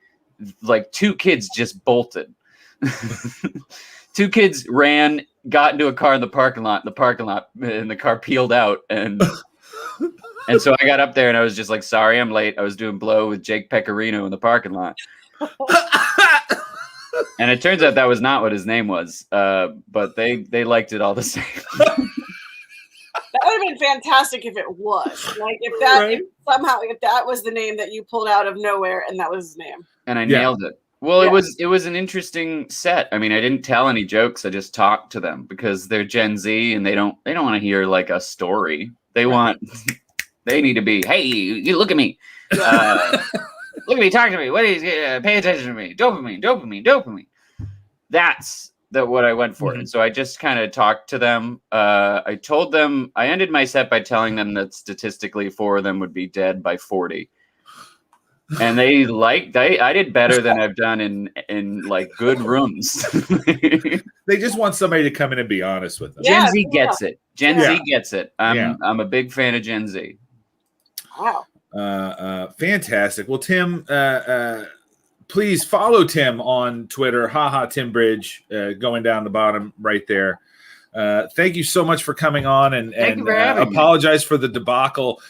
Speaker 4: like 2 kids just bolted. 2 kids ran, got into a car in the parking lot, and the car peeled out. And so I got up there and I was just like, sorry, I'm late. I was doing blow with Jake Pecorino in the parking lot. And it turns out that was not what his name was. But they liked it all the same.
Speaker 3: That would have been fantastic if it was. Like if that was the name that you pulled out of nowhere and that was his name. And
Speaker 4: I nailed it. Well, it was an interesting set. I mean, I didn't tell any jokes. I just talked to them because they're Gen Z and they don't want to hear like a story. They need to be, hey, you look at me. Look at me, talk to me. What is pay attention to me. Dopamine. That's what I went for. And so I just kind of talked to them. I told them, I ended my set by telling them that statistically 4 of them would be dead by 40. And I did better than I've done in like good rooms.
Speaker 2: They just want somebody to come in and be honest with them.
Speaker 4: Gen Z gets it. Gen Z gets it. I'm a big fan of Gen Z.
Speaker 3: Wow.
Speaker 2: Fantastic. Well, Tim, please follow Tim on Twitter. Tim Bridge, going down the bottom right there. Thank you so much for coming on and apologize for the debacle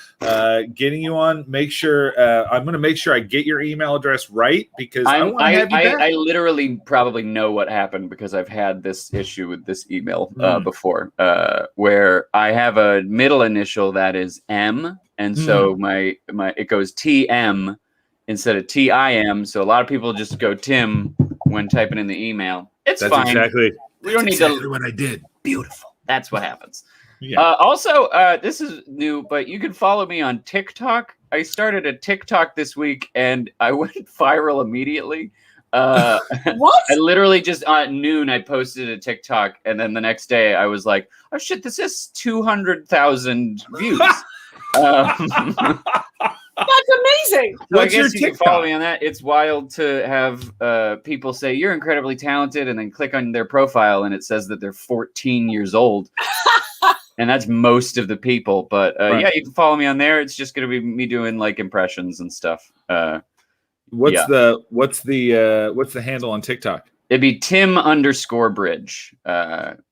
Speaker 2: getting you on. Make sure I'm going to make sure I get your email address right because I want to have you back.
Speaker 4: I literally probably know what happened because I've had this issue with this email before where I have a middle initial that is M, and so my it goes TM instead of TIM. So a lot of people just go Tim when typing in the email. That's fine. We don't need to.
Speaker 2: What I did.
Speaker 4: Beautiful. That's what happens. Yeah. Also, this is new, but you can follow me on TikTok. I started a TikTok this week, and I went viral immediately.
Speaker 3: What?
Speaker 4: I literally just at noon I posted a TikTok, and then the next day I was like, "Oh shit, this is 200,000 views."
Speaker 3: That's amazing.
Speaker 4: So I guess you can follow me on that. It's wild to have people say you're incredibly talented and then click on their profile and it says that they're 14 years old. And that's most of the people. But yeah, you can follow me on there. It's just going to be me doing like impressions and stuff.
Speaker 2: What's the handle on TikTok?
Speaker 4: It'd be Tim_Bridge.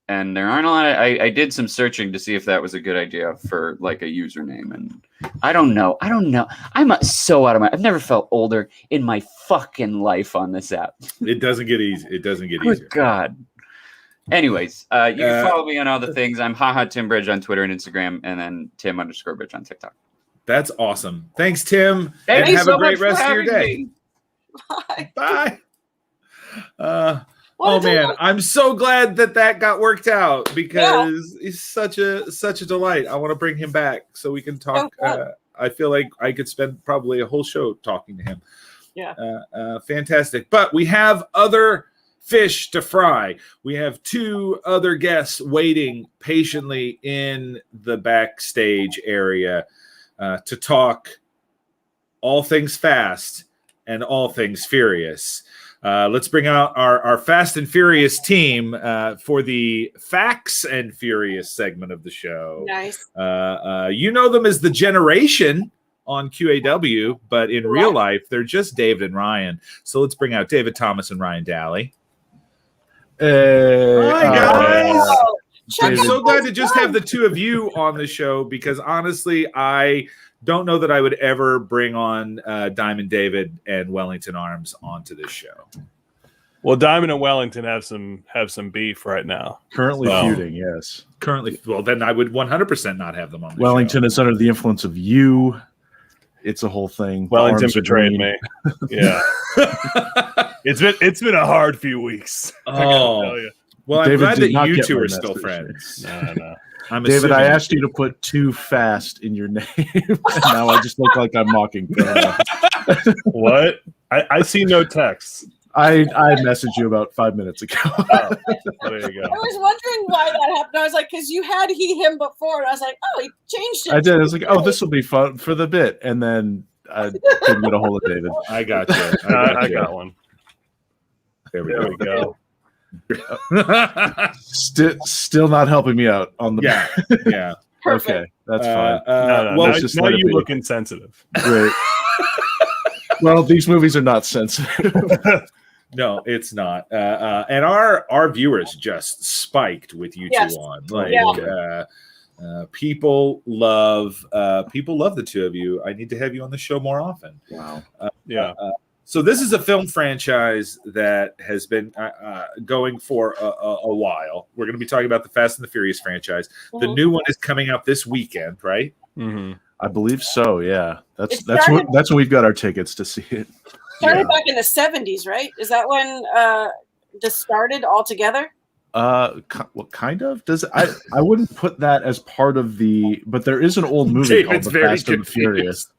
Speaker 4: And there aren't a lot of, I did some searching to see if that was a good idea for like a username. And I don't know. I'm so out of I've never felt older in my fucking life on this app.
Speaker 2: It doesn't get easy. It doesn't get easier.
Speaker 4: Good God. Anyways, you can follow me on all the things. I'm Tim Bridge on Twitter and Instagram, and then Tim_Bridge on TikTok.
Speaker 2: That's awesome. Thanks, Tim.
Speaker 4: Thank
Speaker 2: and
Speaker 4: have a
Speaker 2: great rest of your day.
Speaker 3: Bye.
Speaker 2: Bye. Oh man, I'm so glad that got worked out because he's such a delight. I want to bring him back so we can talk. I feel like I could spend probably a whole show talking to him.
Speaker 3: Yeah.
Speaker 2: Fantastic. But we have other fish to fry. We have 2 other guests waiting patiently in the backstage area to talk all things fast and all things furious. Let's bring out our Fast and Furious team for the Facts and Furious segment of the show.
Speaker 3: Nice.
Speaker 2: You know them as the Generation on QAW, but in real life, they're just David and Ryan. So let's bring out David Thomas and Ryan Dalley. Hi, guys. I'm so glad to just have the 2 of you on the show because honestly, I don't know that I would ever bring on Diamond David and Wellington Arms onto this show.
Speaker 5: Well, Diamond and Wellington have some beef right now.
Speaker 6: Currently feuding, yes.
Speaker 2: Currently, well, then I would 100% not have them on the
Speaker 6: Wellington
Speaker 2: show.
Speaker 6: is under the influence of you. It's a whole thing.
Speaker 5: Wellington betrayed me. Yeah. It's been a hard few weeks. I gotta tell you.
Speaker 2: Well, I'm
Speaker 6: David
Speaker 2: glad
Speaker 6: did
Speaker 2: that
Speaker 6: not
Speaker 2: you
Speaker 6: get
Speaker 2: two
Speaker 6: my
Speaker 2: are still
Speaker 6: message.
Speaker 2: friends.
Speaker 5: No.
Speaker 6: David, I asked you to put Too Fast in your name, and now I just look like I'm mocking.
Speaker 5: What? I see no texts.
Speaker 6: I messaged you about 5 minutes ago.
Speaker 5: Oh, there you go.
Speaker 3: I was wondering why that happened. I was like, because you had him before, and I was like, oh, he changed it.
Speaker 6: I did. I was like, oh, this will be fun for the bit, and then I couldn't get a hold of David.
Speaker 2: I got you.
Speaker 5: I got one.
Speaker 2: There we
Speaker 5: go.
Speaker 6: Still not helping me out on the
Speaker 2: yeah.
Speaker 3: Perfect.
Speaker 6: Okay, that's fine.
Speaker 5: No.
Speaker 2: well,
Speaker 5: now you look insensitive.
Speaker 6: Great. Well, these movies are not sensitive.
Speaker 2: No, it's not. And our viewers just spiked with you two on. Like, people love the two of you. I need to have you on the show more often.
Speaker 6: Wow.
Speaker 2: So this is a film franchise that has been going for a while. We're going to be talking about the Fast and the Furious franchise.
Speaker 3: Mm-hmm.
Speaker 2: The new one is coming out this weekend, right?
Speaker 5: Mm-hmm.
Speaker 6: I believe so. Yeah, that's when we've got our tickets to see it.
Speaker 3: Started back in the 70s, right? Is that when this started altogether?
Speaker 6: Kind of. I wouldn't put that as part of the. But there is an old movie
Speaker 2: David's
Speaker 6: called The Fast and the Furious.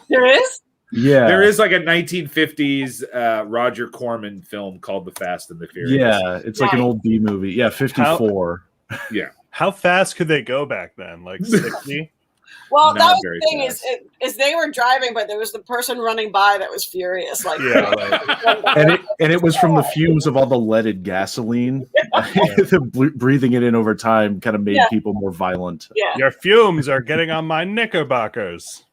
Speaker 3: There is.
Speaker 6: Yeah,
Speaker 2: there is like a 1950s Roger Corman film called The Fast and the Furious.
Speaker 6: Yeah, it's like an old B movie. Yeah, 54.
Speaker 5: How fast could they go back then? Like 60?
Speaker 3: Well,
Speaker 2: Not
Speaker 3: that was
Speaker 2: very
Speaker 3: the thing
Speaker 2: fast.
Speaker 3: is they were driving, but there was the person running by that was furious. Like,
Speaker 6: and it was from the fumes of all the leaded gasoline. The breathing it in over time kind of made people more violent.
Speaker 3: Yeah.
Speaker 5: Your fumes are getting on my knickerbockers.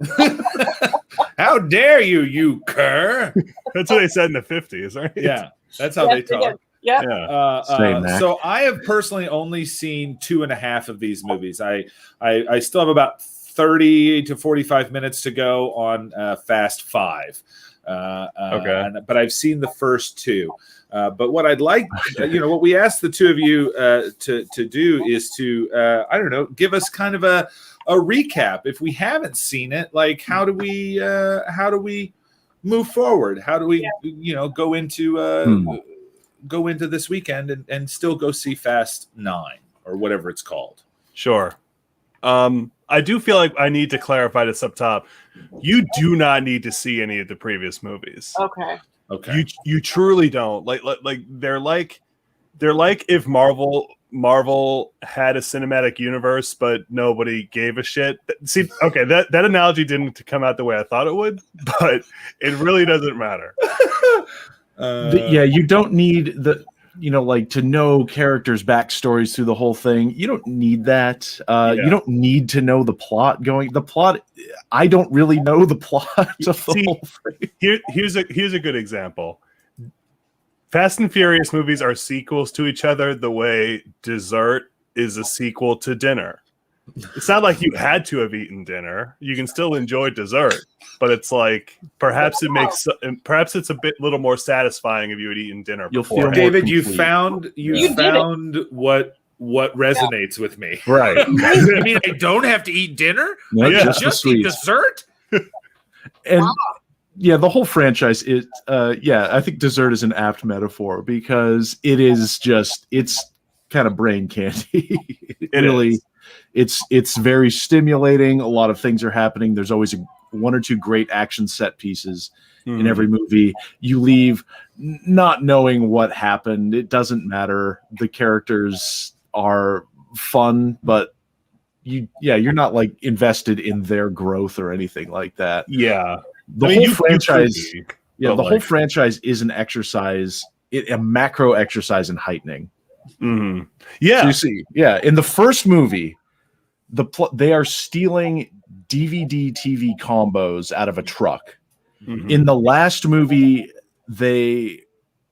Speaker 2: How dare you cur?
Speaker 5: That's what they said in the 50s, right?
Speaker 2: Yeah, that's how they talk.
Speaker 3: Yeah.
Speaker 2: So I have personally only seen 2.5 of these movies. I still have about 30 to 45 minutes to go on Fast 5. But I've seen the first 2. But what I'd like, what we asked the two of you to do is to, I don't know, give us kind of a recap. If we haven't seen it, like how do we move forward? How do we, go into this weekend and still go see Fast 9 or whatever it's called?
Speaker 5: Sure. I do feel like I need to clarify this up top. You do not need to see any of the previous movies.
Speaker 3: Okay.
Speaker 5: You truly don't. Like they're like if Marvel had a cinematic universe, but nobody gave a shit. See, okay, that analogy didn't come out the way I thought it would, but it really doesn't matter.
Speaker 6: You don't need to know characters' backstories through the whole thing. You don't need that. You don't need to know the plot. I don't really know the plot of the whole thing.
Speaker 5: Here's a good example. Fast and Furious movies are sequels to each other the way dessert is a sequel to dinner. It's not like you had to have eaten dinner. You can still enjoy dessert, but it's like perhaps it's a little more satisfying if you had eaten dinner before.
Speaker 2: David, you found what resonates with me.
Speaker 6: Right.
Speaker 2: You mean I don't have to eat dinner?
Speaker 6: No,
Speaker 2: I just eat dessert?
Speaker 6: And the whole franchise is I think dessert is an apt metaphor because it's kind of brain candy. It's very stimulating. A lot of things are happening. There's always one or two great action set pieces in every movie. You leave not knowing what happened. It doesn't matter. The characters are fun, but you're not like invested in their growth or anything like that.
Speaker 5: Yeah.
Speaker 6: The whole franchise is an exercise, a macro exercise in heightening.
Speaker 5: Mm-hmm. Yeah.
Speaker 6: So you see, in the first movie, they are stealing DVD TV combos out of a truck. Mm-hmm. In the last movie, they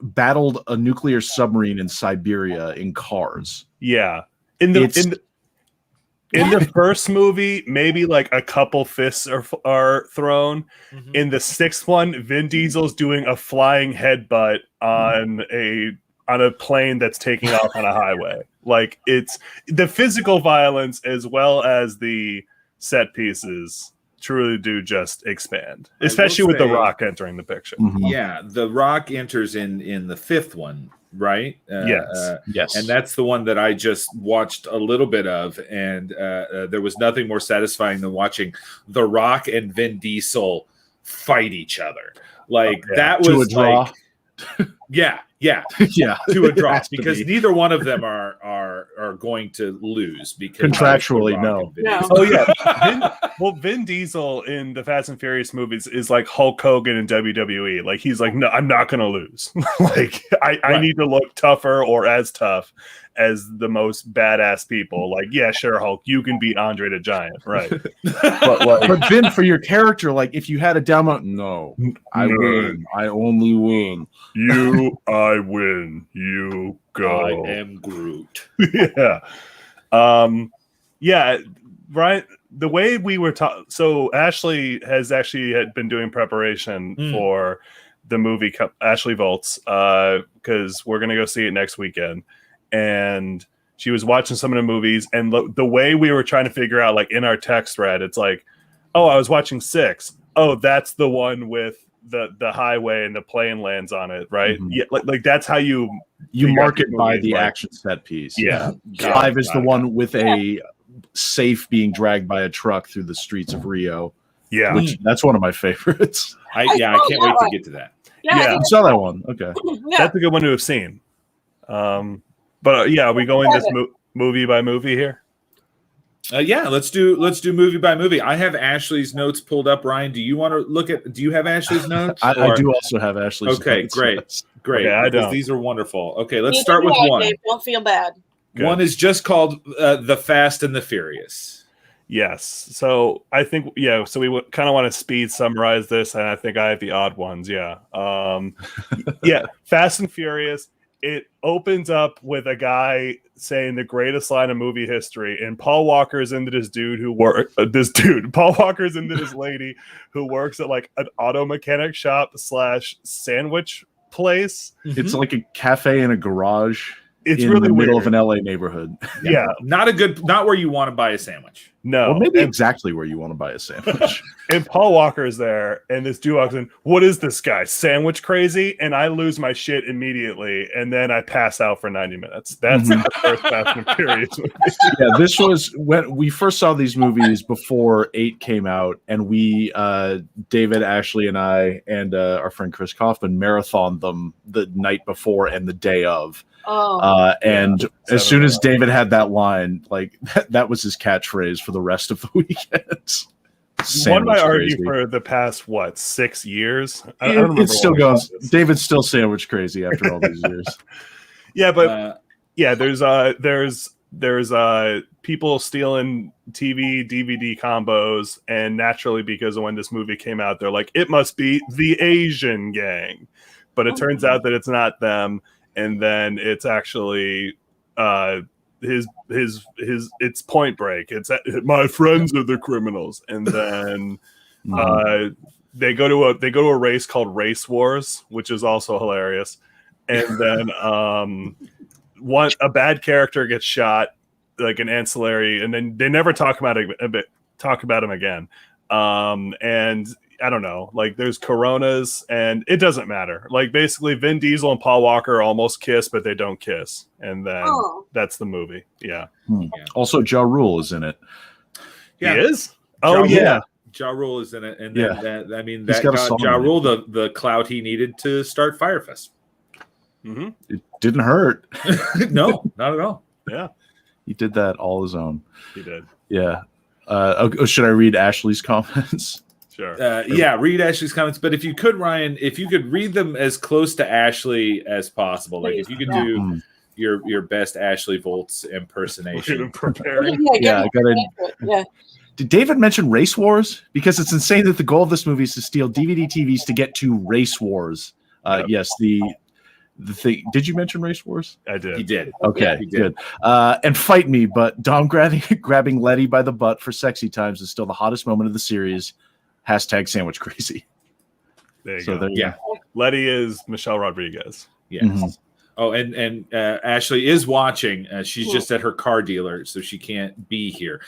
Speaker 6: battled a nuclear submarine in Siberia in cars.
Speaker 5: Yeah. In the first movie, maybe like a couple fists are thrown.
Speaker 2: Mhm.
Speaker 5: In the sixth one, Vin Diesel's doing a flying headbutt on a plane that's taking off on a highway. Like, it's the physical violence as well as the set pieces truly do just expand, especially with The Rock entering the picture.
Speaker 2: Yeah, The Rock enters in the fifth one, right?
Speaker 5: Yes.
Speaker 2: And that's the one that I just watched a little bit of, and there was nothing more satisfying than watching The Rock and Vin Diesel fight each other. Like, that
Speaker 6: To a
Speaker 2: was
Speaker 6: draw.
Speaker 2: like, yeah,
Speaker 6: yeah,
Speaker 2: to a draw,
Speaker 6: Has to
Speaker 2: because
Speaker 6: be.
Speaker 2: neither one of them are going to lose because
Speaker 6: Contractually,
Speaker 2: The Rock and Vin
Speaker 3: no.
Speaker 2: Diesel.
Speaker 5: Oh yeah, Vin Diesel in the Fast and Furious movies is like Hulk Hogan in WWE. Like, he's like, no, I'm not gonna lose. Like, I need to look tougher or as tough as the most badass people. Like, yeah, sure, Hulk, you can beat Andre the Giant, right?
Speaker 6: But Vin, for your character, like, if you had a down mountain, I win. I only win.
Speaker 5: I win. You go.
Speaker 2: I am Groot.
Speaker 5: Yeah. Yeah, right. The way we were taught, so Ashley had been doing preparation for the movie Ashley Volts, because we're gonna go see it next weekend, and she was watching some of the movies, and the way we were trying to figure out, like, in our text thread, it's like, oh, I was watching 6. Oh, that's the one with the highway and the plane lands on it, right? Yeah, like that's how you
Speaker 6: mark it by the action set piece.
Speaker 5: Yeah.
Speaker 6: 5 is the one with a safe being dragged by a truck through the streets of Rio.
Speaker 5: Yeah,
Speaker 6: that's one of my favorites.
Speaker 2: I can't wait to get to that.
Speaker 3: Yeah,
Speaker 6: You saw that one. Okay.
Speaker 5: That's a good one to have seen. But yeah, are we going this movie by movie here?
Speaker 2: Yeah, let's do movie by movie. I have Ashley's notes pulled up. Ryan, do you want to look at? Do you have Ashley's notes?
Speaker 6: I do also have Ashley's.
Speaker 2: Okay,
Speaker 6: notes.
Speaker 2: great.
Speaker 5: Okay, I
Speaker 2: because
Speaker 5: don't.
Speaker 2: these are wonderful. Okay, let's start with one.
Speaker 3: Dave, don't feel bad.
Speaker 5: Good.
Speaker 2: One is just called The Fast and the Furious.
Speaker 5: Yes. So I think, so we kind of want to speed summarize this, and I think I have the odd ones. Yeah. Yeah. Fast and Furious. It opens up with a guy saying the greatest line of movie history, and Paul Walker's into this dude who Paul Walker's into this lady who works at like an auto mechanic shop / sandwich place.
Speaker 6: It's like a cafe in a garage.
Speaker 5: It's
Speaker 6: in
Speaker 5: really
Speaker 6: the middle
Speaker 5: weird.
Speaker 6: of an LA neighborhood.
Speaker 5: Yeah.
Speaker 2: Not where you want to buy a sandwich.
Speaker 5: No.
Speaker 6: Or maybe exactly where you want to buy a sandwich.
Speaker 5: And Paul Walker is there, and this dude walks in. What is this guy? Sandwich crazy? And I lose my shit immediately, and then I pass out for 90 minutes. That's the first Fast and Furious movie.
Speaker 6: Yeah, this was when we first saw these movies before 8 came out, and we, David, Ashley, and I, and our friend Chris Kaufman marathoned them the night before and the day of. And as soon as David had that line, like that was his catchphrase for the rest of the weekend.
Speaker 5: One might argue for the past 6 years. I don't remember.
Speaker 6: It still goes. David's still sandwich crazy after all these years.
Speaker 5: Yeah, but there's people stealing TV, DVD combos, and naturally, because of when this movie came out, they're like, it must be the Asian gang, but it turns out that it's not them. And then it's actually it's Point Break. It's my friends are the criminals, and then they go to a race called Race Wars, which is also hilarious. And then a bad character gets shot, like an ancillary, and then they never talk about him again. And I don't know, like there's Coronas, and it doesn't matter. Like basically Vin Diesel and Paul Walker almost kiss, but they don't kiss. And then that's the movie. Yeah.
Speaker 6: Also, Ja Rule is in it.
Speaker 2: Yeah.
Speaker 5: He is? Oh, yeah.
Speaker 2: Ja Rule is in it. And
Speaker 6: Yeah.
Speaker 2: that
Speaker 6: He's got a
Speaker 2: got
Speaker 6: song
Speaker 2: Ja
Speaker 6: in it.
Speaker 2: Rule the clout he needed to start Firefest.
Speaker 5: Mm-hmm.
Speaker 6: It didn't hurt.
Speaker 2: No, not at all.
Speaker 5: Yeah,
Speaker 6: He did that all his own.
Speaker 5: he did.
Speaker 6: Yeah. Should I read Ashley's comments?
Speaker 5: Sure.
Speaker 2: Yeah, read Ashley's comments. But if you could, Ryan, if you could read them as close to Ashley as possible, like if you could do your best Ashley Volts impersonation.
Speaker 5: Preparing.
Speaker 6: Yeah, I gotta.
Speaker 3: Yeah.
Speaker 6: Did David mention Race Wars? Because it's insane that the goal of this movie is to steal DVD TVs to get to Race Wars. Yes, the the thing. Did you mention Race Wars?
Speaker 5: I did.
Speaker 2: He did.
Speaker 6: Okay,
Speaker 2: he did.
Speaker 6: good. And fight me, but Dom grabbing Letty by the butt for sexy times is still the hottest moment of the series. Hashtag sandwich crazy.
Speaker 5: There you
Speaker 6: So
Speaker 5: go.
Speaker 6: there you
Speaker 2: Yeah.
Speaker 6: go.
Speaker 5: Letty is Michelle Rodriguez.
Speaker 2: Yes.
Speaker 6: Mhm.
Speaker 2: Oh, and Ashley is watching. She's just at her car dealer, so she can't be here.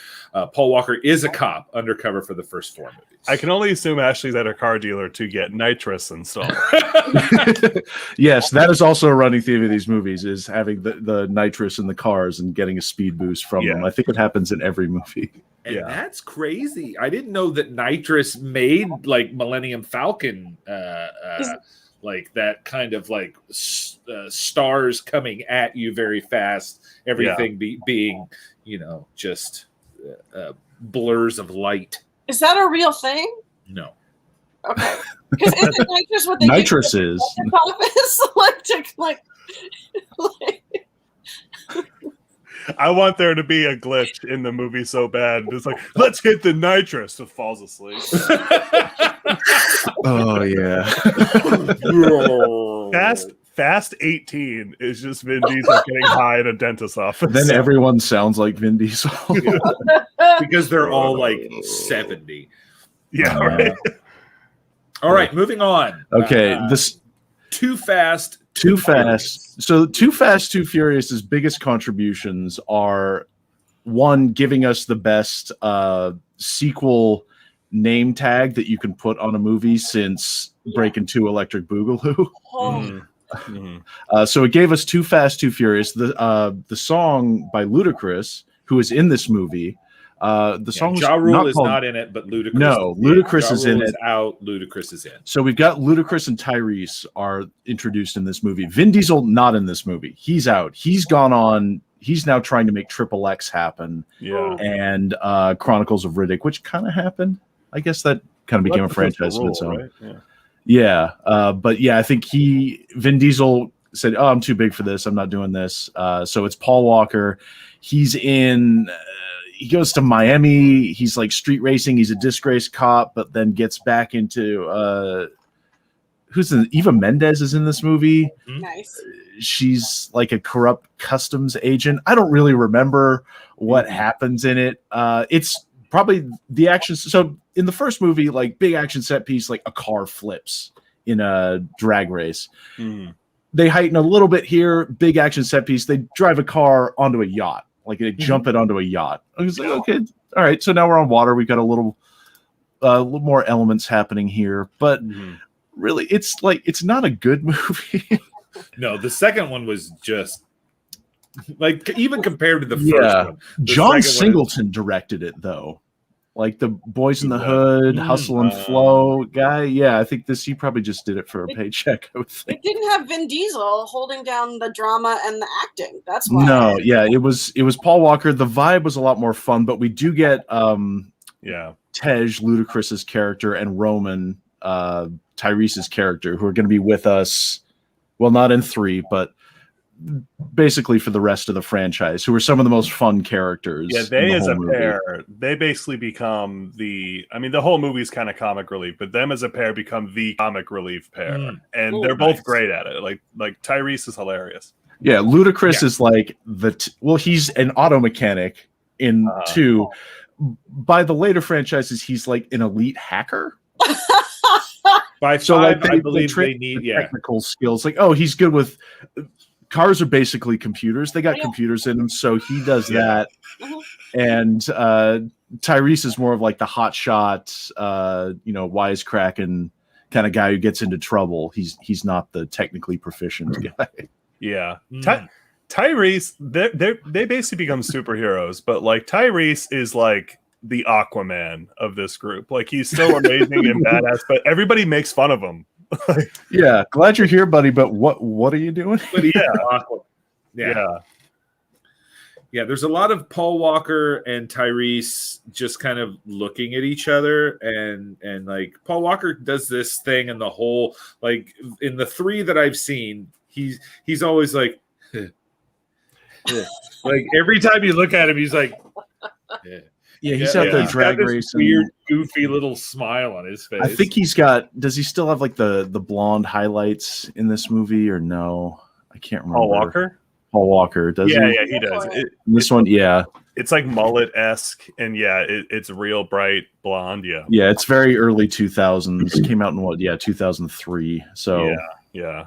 Speaker 2: Paul Walker is a cop undercover for the first 4 movies.
Speaker 5: I can only assume Ashley's at her car dealer to get nitrous installed.
Speaker 6: Yes, that is also a running theme of these movies, is having the nitrous in the cars and getting a speed boost from them.
Speaker 5: Yeah.
Speaker 6: I think it happens in every movie.
Speaker 2: And
Speaker 5: Yeah.
Speaker 2: that's crazy. I didn't know that nitrous made like Millennium Falcon, like that kind of like stars coming at you very fast. Everything being, just blurs of light.
Speaker 3: Is that a real thing?
Speaker 2: No.
Speaker 3: Okay. Because isn't nitrous what they
Speaker 6: Nitrous
Speaker 3: do
Speaker 6: is.
Speaker 3: in the office? like
Speaker 5: I want there to be a glitch in the movie so bad. It's like, let's hit the nitrous. It falls asleep.
Speaker 6: Oh yeah.
Speaker 5: Fast 18 is just Vin Diesel getting high in a dentist's office.
Speaker 6: Then everyone sounds like Vin Diesel.
Speaker 2: Because they're all like 70.
Speaker 5: Yeah, right.
Speaker 2: All right, moving on.
Speaker 6: Okay, this
Speaker 2: Too Fast.
Speaker 6: Too Fast. So Too Fast, Too Furious's biggest contributions are, one, giving us the best sequel name tag that you can put on a movie since Breaking 2 Electric Boogaloo. So it gave us Too Fast, Too Furious. The song by Ludacris, who is in this movie. The song
Speaker 2: Ja Rule is
Speaker 6: called,
Speaker 2: not in it, but Ludacris.
Speaker 6: No, Ludacris is in it.
Speaker 2: Out. Ludacris is in.
Speaker 6: So we've got Ludacris and Tyrese are introduced in this movie. Vin Diesel not in this movie. He's out. He's gone on. He's now trying to make Triple X happen.
Speaker 5: Yeah.
Speaker 6: And Chronicles of Riddick, which kind of happened. I guess that kind of became a franchise of its own.
Speaker 5: Right?
Speaker 6: Yeah. But yeah, I think Vin Diesel said, "Oh, I'm too big for this. I'm not doing this." So it's Paul Walker. He's in. He goes to Miami. He's like street racing. He's a disgraced cop, but then gets back into Eva Mendes is in this movie.
Speaker 3: nice.
Speaker 6: She's like a corrupt customs agent. I don't really remember what happens in it. It's probably the action. So in the first movie, like big action set piece, like a car flips in a drag race. They heighten a little bit here. Big action set piece. They drive a car onto a yacht. Like they jump it onto a yacht. I was like, okay, all right. So now we're on water. We've got a little more elements happening here, but really, it's not a good movie.
Speaker 2: No, the second one was just like even compared to the first one. The
Speaker 6: John
Speaker 2: second one
Speaker 6: Singleton directed it though, like the Boys in the Hood, Hustle and Flow guy. Yeah, I think he probably just did it for a paycheck. I would think.
Speaker 3: It didn't have Vin Diesel holding down the drama and the acting. That's why.
Speaker 6: No, yeah, it was Paul Walker. The vibe was a lot more fun, but we do get Tej, Ludacris's character, and Roman, Tyrese's character, who are going to be with us. Well, not in 3, but basically for the rest of the franchise, who are some of the most fun characters.
Speaker 5: Yeah, they
Speaker 6: in the
Speaker 5: as a
Speaker 6: whole movie.
Speaker 5: pair, they basically become the whole movie's kind of comic relief, but them as a pair become the comic relief pair. And they're both great at it. Like Tyrese is hilarious.
Speaker 6: Yeah, Ludacris is like he's an auto mechanic in 2. By the later franchises, he's like an elite hacker.
Speaker 2: By 5, I believe they need
Speaker 6: technical skills. Like, he's good with cars. Are basically computers. They got computers in them, so he does that. And Tyrese is more of like the hot shot, wisecracking kind of guy who gets into trouble. He's not the technically proficient guy.
Speaker 5: Yeah. Tyrese, they basically become superheroes, but like Tyrese is like the Aquaman of this group. Like he's so amazing and badass, but everybody makes fun of him.
Speaker 6: Yeah, glad you're here, buddy. But what are you doing?
Speaker 2: Yeah. There's a lot of Paul Walker and Tyrese just kind of looking at each other, and like Paul Walker does this thing in the whole, like in the 3 that I've seen, he's always like like every time you look at him, he's like
Speaker 6: Yeah, he's out there
Speaker 2: He's
Speaker 6: drag
Speaker 2: got this
Speaker 6: racing.
Speaker 2: weird, goofy little smile on his face.
Speaker 6: I think he's got. Does he still have like the blonde highlights in this movie or no? I can't remember.
Speaker 5: Paul Walker.
Speaker 6: Paul Walker, does he?
Speaker 5: Yeah, he does.
Speaker 6: This one, yeah.
Speaker 5: It's like mullet-esque, and it's real bright blonde. Yeah.
Speaker 6: Yeah, it's very early 2000s. Came out in what? Yeah, 2003. So
Speaker 5: yeah.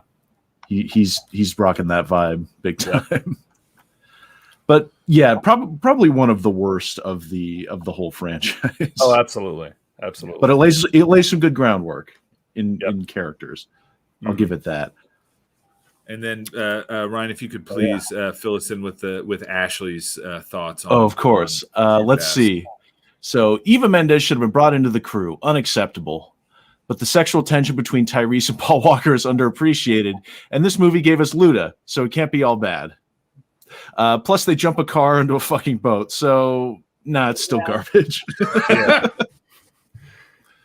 Speaker 6: He's rocking that vibe big time. But yeah, probably one of the worst of the whole franchise.
Speaker 5: Oh, absolutely.
Speaker 6: But it lays some good groundwork in characters. I'll give it that.
Speaker 2: And then Ryan, if you could please fill us in with Ashley's thoughts on.
Speaker 6: Oh, of course. Let's see. So Eva Mendes should have been brought into the crew. Unacceptable. But the sexual tension between Tyrese and Paul Walker is underappreciated, and this movie gave us Luda, so it can't be all bad. Plus, they jump a car into a fucking boat, so it's still garbage.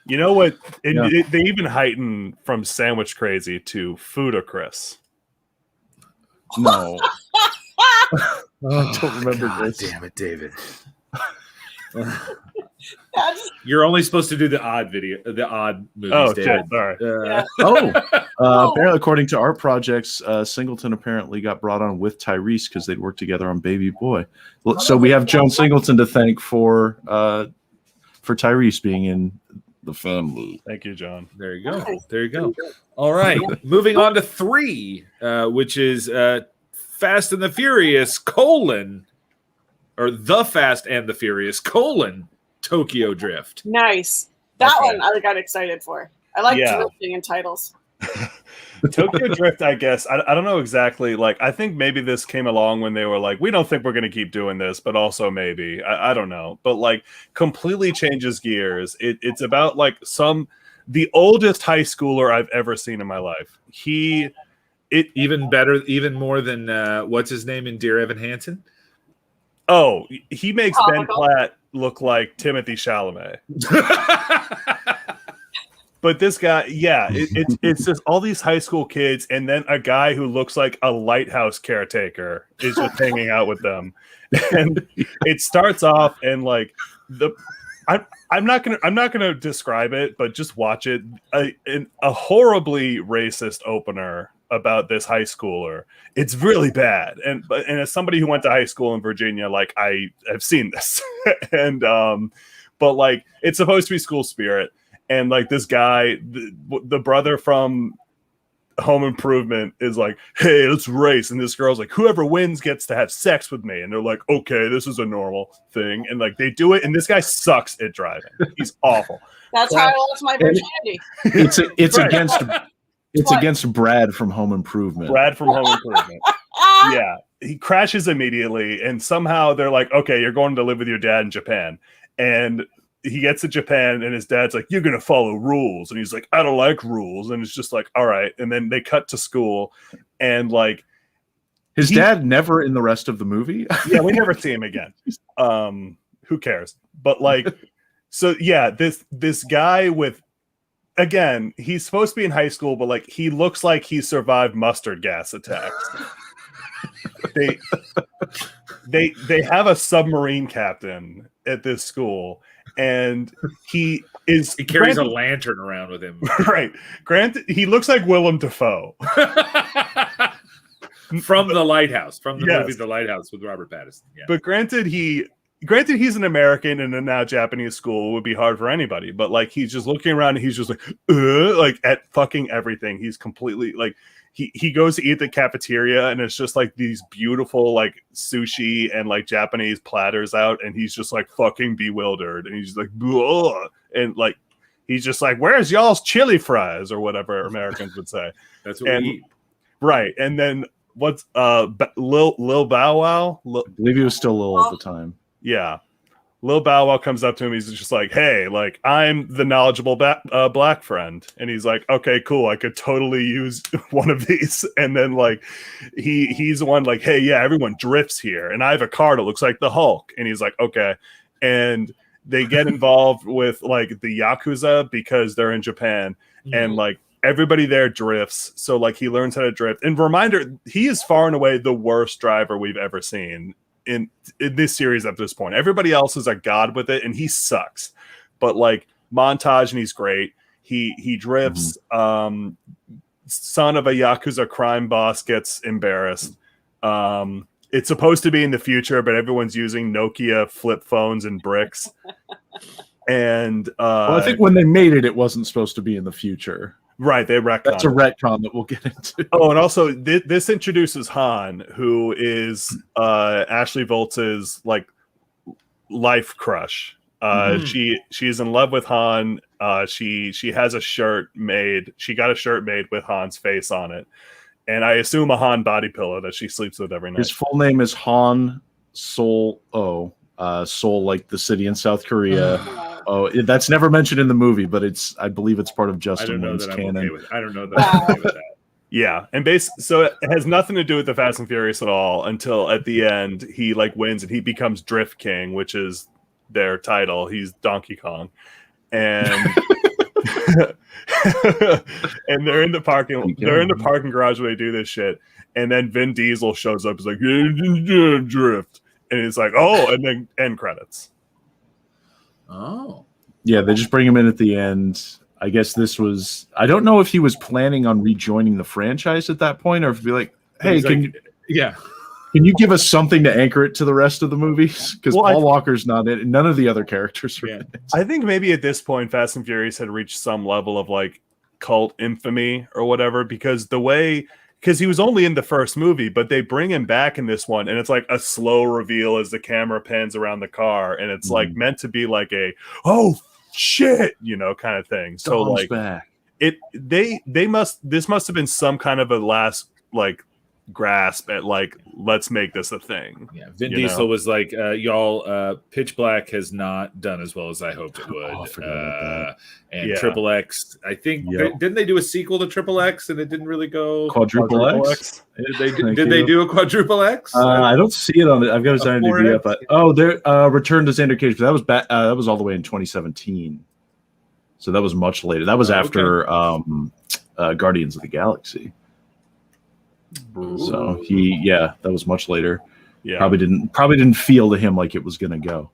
Speaker 5: You know what? They even heighten from Sandwich Crazy to Foodacris.
Speaker 6: No. I don't remember this.
Speaker 2: Damn it, David. You're only supposed to do the odd movies.
Speaker 5: Oh,
Speaker 2: David.
Speaker 5: shit. Sorry.
Speaker 6: Apparently, according to Art Projects, Singleton apparently got brought on with Tyrese because they'd worked together on Baby Boy. So we have Joan Singleton to thank for Tyrese being in the family.
Speaker 5: Thank you, John.
Speaker 2: There you go. All right. Moving on to 3, which is Fast and the Furious, or The Fast and the Furious, Tokyo Drift.
Speaker 3: Nice. That one I got excited for. I like drifting in titles.
Speaker 5: Tokyo Drift, I guess. I don't know exactly. Like, I think maybe this came along when they were like, we don't think we're going to keep doing this, but also maybe. I don't know. But, like, completely changes gears. It's about, like, the oldest high schooler I've ever seen in my life. Even more than, what's his name in Dear Evan Hansen? Oh, he makes Ben Platt look like Timothy Chalamet. But this guy, it's just all these high school kids, and then a guy who looks like a lighthouse caretaker is just hanging out with them. And it starts off and like I'm not gonna describe it, but just watch it. A horribly racist opener about this high schooler. It's really bad. And as somebody who went to high school in Virginia, like I have seen this. And but like it's supposed to be school spirit. And like this guy, the brother from Home Improvement is like, hey, let's race. And this girl's like, whoever wins gets to have sex with me. And they're like, okay, this is a normal thing. And like they do it. And this guy sucks at driving. He's awful.
Speaker 3: That's how I lost my virginity.
Speaker 6: It's against Brad from Home Improvement.
Speaker 5: Yeah. He crashes immediately. And somehow they're like, okay, you're going to live with your dad in Japan. And he gets to Japan and his dad's like, you're going to follow rules. And he's like, I don't like rules. And it's just like, all right. And then they cut to school and like
Speaker 6: his dad never in the rest of the movie.
Speaker 5: Yeah. We never see him again. Who cares? But like, so yeah, this guy again, he's supposed to be in high school, but like, he looks like he survived mustard gas attacks. They have a submarine captain at this school. And he
Speaker 2: carries a lantern around with him.
Speaker 5: Right. Granted, he looks like Willem Dafoe.
Speaker 2: From The Lighthouse. From the movie The Lighthouse with Robert Pattinson. Yeah.
Speaker 5: But granted he's an American in a now Japanese school. It would be hard for anybody. But like he's just looking around and he's just like at fucking everything. He's completely like he goes to eat at the cafeteria and it's just like these beautiful like sushi and like Japanese platters out and he's just like fucking bewildered and he's like ugh! And like he's just like, where's y'all's chili fries or whatever Americans would say.
Speaker 2: That's what we eat.
Speaker 5: Right. And then what's Lil Bow Wow?
Speaker 6: I believe he was still Lil at the time.
Speaker 5: Yeah. Lil Bow Wow comes up to him. He's just like, hey, like, I'm the knowledgeable black friend. And he's like, okay, cool. I could totally use one of these. And then, like, he's the one like, hey, yeah, everyone drifts here. And I have a car that looks like the Hulk. And he's like, okay. And they get involved with, like, the Yakuza because they're in Japan. Mm-hmm. And, like, everybody there drifts. So, like, he learns how to drift. And reminder, he is far and away the worst driver we've ever seen. in this series up to this point. Everybody else is a god with it, and he sucks. But like Montage, and he's great. He drifts. Son of a Yakuza crime boss gets embarrassed. It's supposed to be in the future, but everyone's using Nokia flip phones and bricks. And
Speaker 6: well, I think when they made it, it wasn't supposed to be in the future.
Speaker 5: Right, they retcon.
Speaker 6: That's a retcon that we'll get into.
Speaker 5: Oh, and also this introduces Han, who is Ashley Voltz's like life crush. She's in love with Han. She has a shirt made. She got a shirt made with Han's face on it, and I assume a Han body pillow that she sleeps with every night.
Speaker 6: His full name is Han Seol Oh. Seoul, like the city in South Korea. That's never mentioned in the movie, but I believe it's part of Justin Lin's canon.
Speaker 2: I don't know that I'm okay with that.
Speaker 5: Yeah, and so it has nothing to do with the Fast and Furious at all until at the end he like wins and he becomes Drift King, which is their title. He's Donkey Kong, and and they're in the parking garage where they do this shit, and then Vin Diesel shows up. He's like drift, and it's like and then end credits.
Speaker 2: Oh,
Speaker 6: yeah, they just bring him in at the end. I guess I don't know if he was planning on rejoining the franchise at that point, or if he'd be like, hey, can you give us something to anchor it to the rest of the movies? Because Paul Walker's not in it. None of the other characters are in it.
Speaker 5: I think maybe at this point, Fast and Furious had reached some level of like cult infamy or whatever, because he was only in the first movie, but they bring him back in this one, and it's like a slow reveal as the camera pans around the car, and it's like meant to be like a shit, kind of thing. So
Speaker 6: Dom's
Speaker 5: like
Speaker 6: back.
Speaker 5: This must have been some kind of a last like grasp at like, let's make this a thing.
Speaker 2: Yeah, Vin Diesel was like, y'all, Pitch Black has not done as well as I hoped it would. And Triple X, I think, didn't they do a sequel to Triple X and it didn't really go?
Speaker 6: Quadruple X?
Speaker 2: Did they do a Quadruple X?
Speaker 6: I don't see it on it. I've got his IMDb up. But Return to Xander Cage, but that was all the way in 2017. So that was much later. That was after Guardians of the Galaxy. So that was much later. Yeah, probably didn't feel to him like it was gonna go.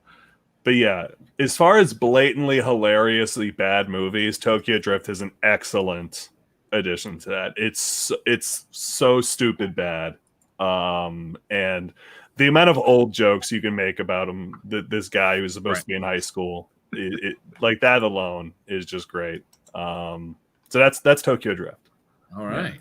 Speaker 5: But yeah, as far as blatantly hilariously bad movies, Tokyo Drift is an excellent addition to that. It's so stupid bad, and the amount of old jokes you can make about him. This guy who's supposed to be in high school, it like that alone is just great. So that's Tokyo Drift.
Speaker 2: All right.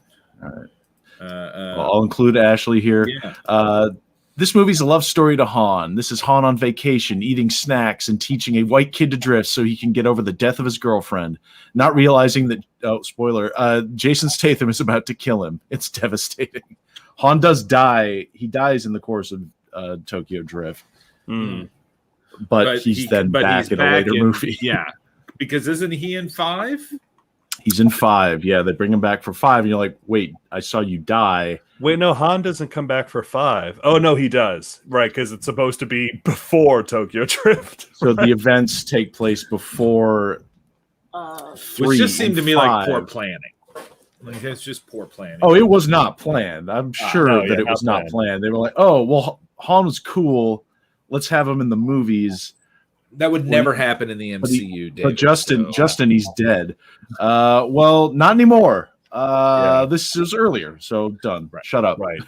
Speaker 6: I'll include Ashley here. Yeah. This movie's a love story to Han. This is Han on vacation, eating snacks and teaching a white kid to drift so he can get over the death of his girlfriend, not realizing that, spoiler, Jason Statham is about to kill him. It's devastating. Han does die. He dies in the course of Tokyo Drift. But he's back in a later movie.
Speaker 2: Yeah, because isn't he in 5?
Speaker 6: He's in 5. Yeah, they bring him back for 5, and you're like, wait, I saw you die.
Speaker 5: Wait, no, Han doesn't come back for 5. Oh, no, he does. Right, because it's supposed to be before Tokyo Drift.
Speaker 6: So the events take place before 3.
Speaker 2: Which just seemed to me like poor planning. Like, it's just poor planning.
Speaker 6: Oh, it was not planned. I'm sure that it was not planned. They were like, oh, well, Han was cool. Let's have him in the movies.
Speaker 2: That would never happen in the MCU,
Speaker 6: David. But Justin, he's dead. Well, not anymore. This is earlier, so done. Right. Shut up.
Speaker 5: Right.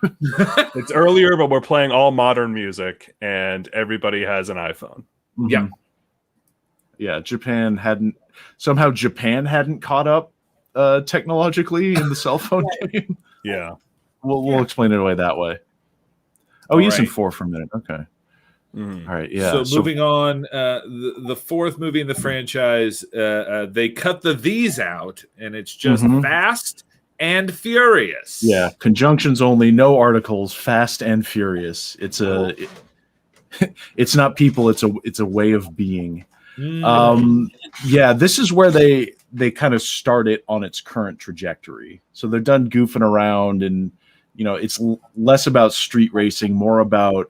Speaker 5: It's earlier, but we're playing all modern music, and everybody has an iPhone.
Speaker 6: Mm-hmm. Yeah. Yeah, Japan hadn't caught up technologically in the cell phone game.
Speaker 5: Yeah.
Speaker 6: We'll explain it away that way. Oh, he's in 4 for a minute. Okay.
Speaker 5: Mm.
Speaker 6: All right, yeah.
Speaker 2: So moving on, the 4th movie in the franchise, they cut the V's out, and it's just Fast and Furious.
Speaker 6: Yeah, conjunctions only, no articles. Fast and Furious. It's it's not people. It's a way of being. Yeah, this is where they kind of start it on its current trajectory. So they're done goofing around, and it's less about street racing, more about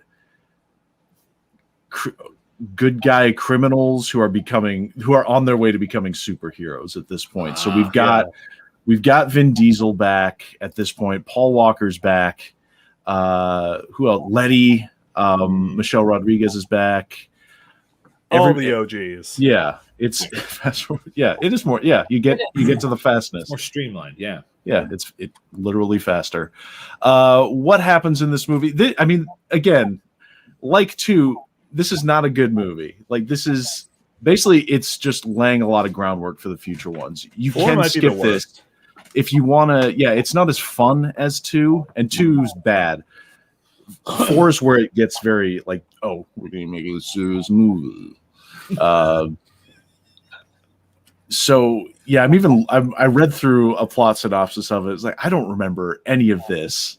Speaker 6: good guy criminals who are on their way to becoming superheroes at this point. So we've got Vin Diesel back at this point. Paul Walker's back. Who else? Letty. Michelle Rodriguez is back.
Speaker 5: All the OGs.
Speaker 6: Yeah, it's yeah, it is more. Yeah, you get to the fastness.
Speaker 2: More streamlined. Yeah.
Speaker 6: Yeah, it's literally faster. What happens in this movie? I mean, again, like 2, this is not a good movie. Like, this is basically, it's just laying a lot of groundwork for the future ones. You
Speaker 5: 4
Speaker 6: can
Speaker 5: might be
Speaker 6: skip
Speaker 5: the
Speaker 6: this
Speaker 5: worst.
Speaker 6: if you want to. Yeah, it's not as fun as 2, and 2's bad. 4 is where it gets very like, oh, we're gonna make a serious movie. So yeah, I read through a plot synopsis of it. It's like, I don't remember any of this.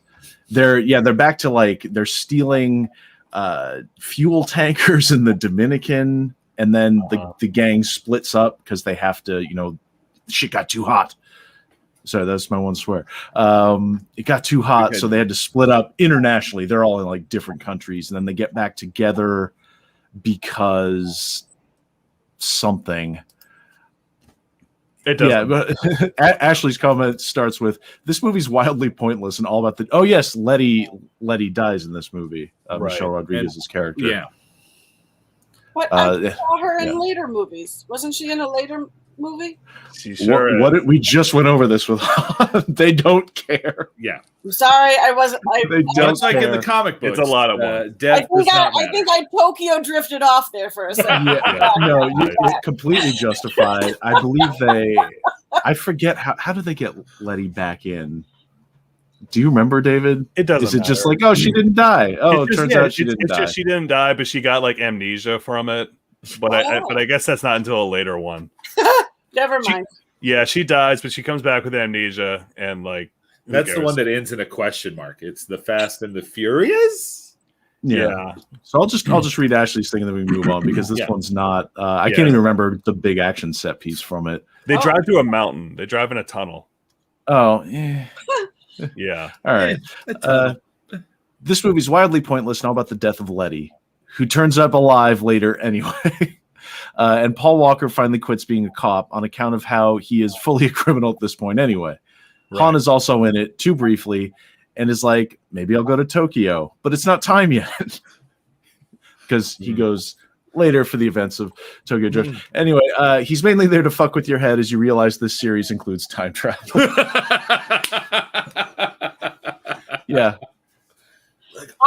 Speaker 6: They're back to like, they're stealing fuel tankers in the Dominican, and then the gang splits up because they have to, shit got too hot. Sorry, that's my one swear. It got too hot, so they had to split up internationally. They're all in like different countries, and then they get back together because something.
Speaker 5: It does.
Speaker 6: Yeah, but Ashley's comment starts with, "This movie's wildly pointless and all about the." Oh yes, Letty dies in this movie.
Speaker 5: Right.
Speaker 6: Michelle Rodriguez's character.
Speaker 2: Yeah.
Speaker 3: What? I saw her in later movies. Wasn't she in a later movie?
Speaker 5: She sure is.
Speaker 6: What we just went over this with. They don't care.
Speaker 2: Yeah.
Speaker 3: I'm sorry, I wasn't.
Speaker 6: They don't
Speaker 2: It's like in
Speaker 6: care.
Speaker 2: the comic books.
Speaker 5: It's a lot of one.
Speaker 2: Death does not
Speaker 3: I
Speaker 2: matter.
Speaker 3: think I Tokyo drifted off there for a second.
Speaker 6: Yeah, no, you're completely justified. I believe I forget how did they get Letty back in? Do you remember, David?
Speaker 5: It doesn't.
Speaker 6: Is it just
Speaker 5: matter.
Speaker 6: like, oh, she didn't die? Oh,
Speaker 5: It's
Speaker 6: it turns
Speaker 5: just-
Speaker 6: out she didn't
Speaker 5: it's
Speaker 6: die.
Speaker 5: just she didn't die, but she got like amnesia from it. But I guess that's not until a later one.
Speaker 3: Never mind.
Speaker 5: Yeah, she dies, but she comes back with amnesia, and like who
Speaker 2: That's the
Speaker 5: cares?
Speaker 2: one that ends in a question mark. It's the Fast and the Furious.
Speaker 6: Yeah. So I'll just read Ashley's thing and then we move on, because this
Speaker 2: Yeah.
Speaker 6: one's not. I
Speaker 5: Yeah.
Speaker 6: can't even remember the big action set piece from it.
Speaker 5: They drive through a mountain. They drive in a tunnel.
Speaker 6: Oh, yeah.
Speaker 5: Yeah.
Speaker 6: All right. This movie's wildly pointless and all about the death of Letty, who turns up alive later anyway. And Paul Walker finally quits being a cop on account of how he is fully a criminal at this point anyway. Han is also in it, too briefly, and is like, maybe I'll go to Tokyo, but it's not time yet. Because he goes later for the events of Tokyo Drift. Anyway, he's mainly there to fuck with your head as you realize this series includes time travel. Yeah.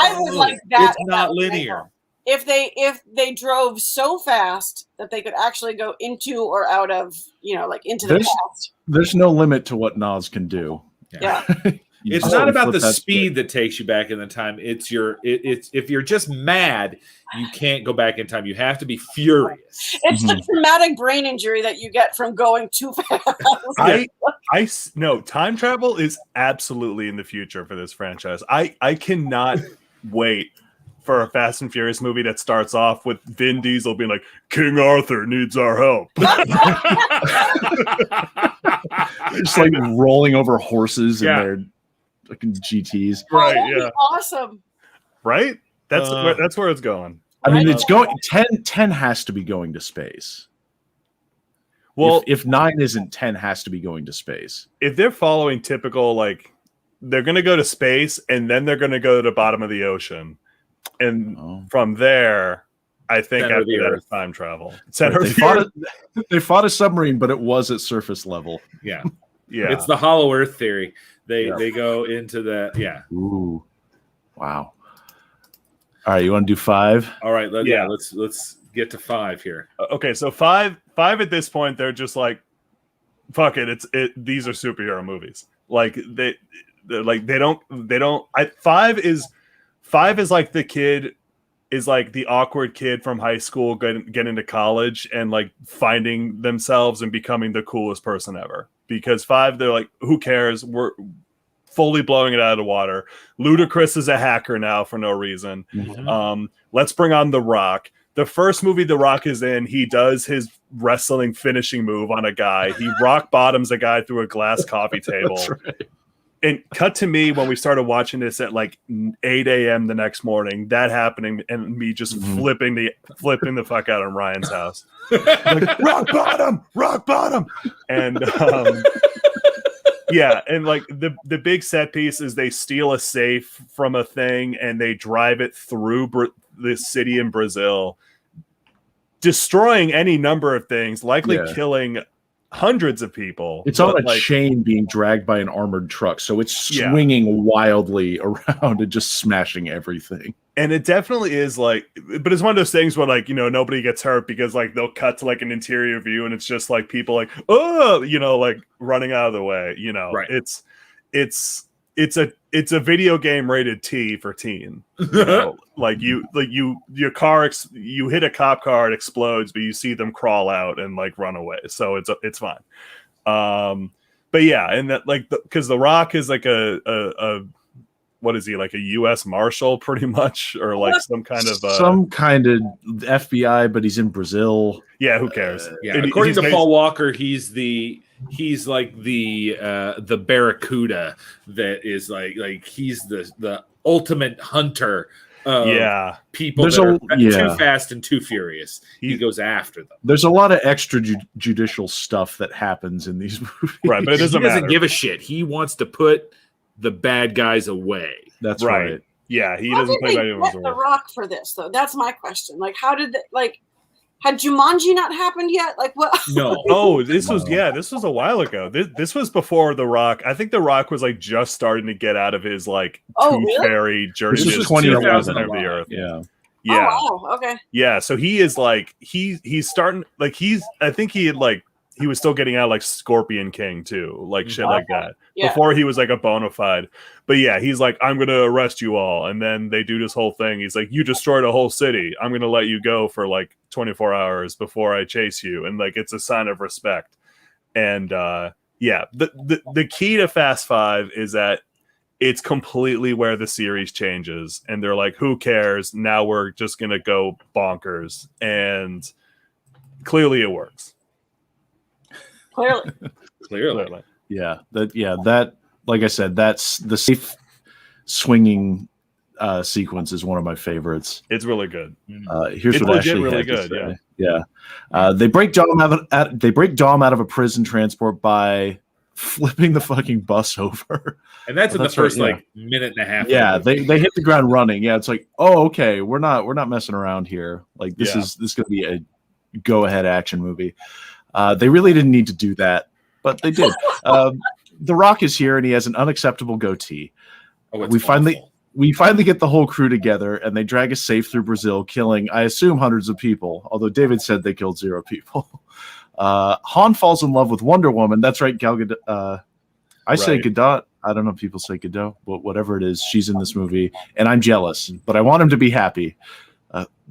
Speaker 3: I would like that.
Speaker 2: It's not linear.
Speaker 3: If they drove so fast that they could actually go into or out of, like into the past.
Speaker 6: There's no limit to what Nas can do.
Speaker 3: Yeah.
Speaker 2: It's not about the speed that takes you back in the time. It's if you're just mad, you can't go back in time. You have to be furious.
Speaker 3: It's the traumatic brain injury that you get from going too fast.
Speaker 5: No, time travel is absolutely in the future for this franchise. I cannot wait for a Fast and Furious movie that starts off with Vin Diesel being like, King Arthur needs our help.
Speaker 6: Just like rolling over horses in their fucking GTs.
Speaker 5: Right,
Speaker 3: that'd be
Speaker 5: yeah.
Speaker 3: awesome.
Speaker 5: Right? That's where it's going.
Speaker 6: I mean, it's going 10 has to be going to space.
Speaker 5: Well,
Speaker 6: if 9 isn't, 10 has to be going to space.
Speaker 5: if they're following typical, like, they're going to go to space and then they're going to go to the bottom of the ocean. And from there, I think
Speaker 2: Center
Speaker 5: after
Speaker 2: of the
Speaker 5: that
Speaker 2: Earth.
Speaker 5: is time travel.
Speaker 6: They fought a submarine, but it was at surface level.
Speaker 2: Yeah.
Speaker 5: Yeah.
Speaker 2: It's the Hollow Earth theory. They go into the
Speaker 6: Ooh. Wow. All right, you want to do 5?
Speaker 2: All right, let's get to 5 here.
Speaker 5: Okay, so five at this point, they're just like, fuck it. These are superhero movies. Like they don't. Five is like the kid is like the awkward kid from high school getting into college and like finding themselves and becoming the coolest person ever. Because 5, they're like, who cares? We're fully blowing it out of the water. Ludacris is a hacker now for no reason. Let's bring on The Rock. The first movie The Rock is in, he does his wrestling finishing move on a guy. He rock bottoms a guy through a glass coffee table.
Speaker 6: That's right.
Speaker 5: And cut to me when we started watching this at like 8 a.m. the next morning, that happening and me just flipping the fuck out of Ryan's house. Like, rock bottom. And Yeah, and like the big set piece is they steal a safe from a thing and they drive it through the city in Brazil, destroying any number of things, likely killing hundreds of people.
Speaker 6: It's on a chain being dragged by an armored truck, so it's swinging wildly around and just smashing everything.
Speaker 5: And it definitely is like, but it's one of those things where like, you know, nobody gets hurt because like they'll cut to like an interior view and it's just like people like, oh, you know, like running out of the way, you know.
Speaker 2: Right.
Speaker 5: It's a video game rated T for teen. You know? Your car you hit a cop car, it explodes, but you see them crawl out and like run away. So it's fine. But yeah, and that like because the Rock is like a what is he, like a U.S. Marshal pretty much, or like some kind of
Speaker 6: FBI, but he's in Brazil.
Speaker 5: Yeah, who cares?
Speaker 2: According to Paul Walker, he's like the Barracuda that is like he's the ultimate hunter of people that are too fast and too furious. He goes after them.
Speaker 6: There's a lot of extrajudicial stuff that happens in these movies.
Speaker 5: Right, but he
Speaker 2: doesn't give a shit. He wants to put the bad guys away.
Speaker 6: That's right.
Speaker 5: Yeah, he doesn't play by
Speaker 3: anyone's The Rock for this though. That's my question. Like, how did had Jumanji not happened yet? Like what?
Speaker 5: No. This was a while ago. This was before The Rock. I think The Rock was like just starting to get out of his like fairy journey.
Speaker 6: This was 2011
Speaker 5: of the earth.
Speaker 6: Yeah.
Speaker 5: Yeah.
Speaker 3: Oh, wow. Okay.
Speaker 5: Yeah. So he is like he's starting like I think he had like he was still getting out like Scorpion King too, like shit like that. Yeah. Before he was like a bona fide. But yeah, he's like, I'm gonna arrest you all, and then they do this whole thing. He's like, you destroyed a whole city. I'm gonna let you go for like 24 hours before I chase you, and like it's a sign of respect. And the key to Fast Five is that it's completely where the series changes, and they're like, who cares? Now we're just gonna go bonkers, and clearly it works.
Speaker 3: Clearly.
Speaker 6: Yeah. That like I said, that's the safe swinging sequence is one of my favorites.
Speaker 5: It's really good.
Speaker 6: Here's what Ashley
Speaker 5: really
Speaker 6: had
Speaker 5: good.
Speaker 6: to say. They break Dom out of a prison transport by flipping the fucking bus over.
Speaker 2: And that's in the first like minute and a half.
Speaker 6: Yeah, they hit the ground running. Yeah, it's like, oh, okay, we're not messing around here. Like this is gonna be a go ahead action movie. They really didn't need to do that, but they did. The Rock is here, and he has an unacceptable goatee. We finally get the whole crew together, and they drag a safe through Brazil, killing, I assume, hundreds of people. Although David said they killed 0 people. Han falls in love with Wonder Woman. That's right, Gal Gadot. Say Gadot. I don't know if people say Gadot, but whatever it is, she's in this movie, and I'm jealous. But I want him to be happy.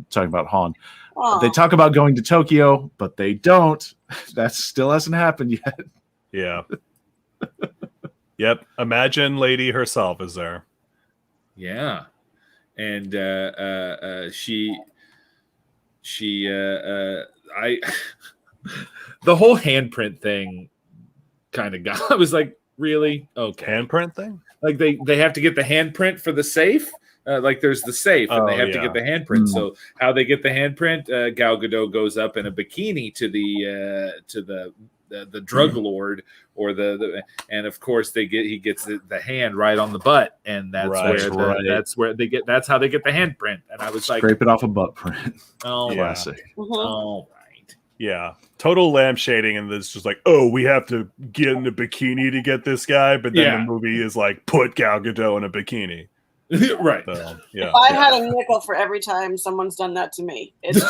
Speaker 6: Talking about Han.
Speaker 3: Aww.
Speaker 6: They talk about going to Tokyo, but they don't. That still hasn't happened yet.
Speaker 5: Yeah. Yep. Imagine Lady herself is there.
Speaker 2: Yeah. And she I the whole handprint thing kind of got I was like, really? Okay.
Speaker 5: Handprint thing?
Speaker 2: Like they have to get the handprint for the safe. Like there's the safe, and they have to get the handprint. So how they get the handprint? Gal Gadot goes up in a bikini to the drug lord, or and of course he gets the hand right on the butt, and that's that's how they get the handprint. And I was
Speaker 6: scrape it off a butt print.
Speaker 2: Oh,
Speaker 6: classic.
Speaker 2: All right.
Speaker 5: Yeah, total lampshading, and it's just like, oh, we have to get in a bikini to get this guy, but then the movie is like, put Gal Gadot in a bikini.
Speaker 2: Right.
Speaker 5: So, yeah.
Speaker 3: If I had a nickel for every time someone's done that to me, it's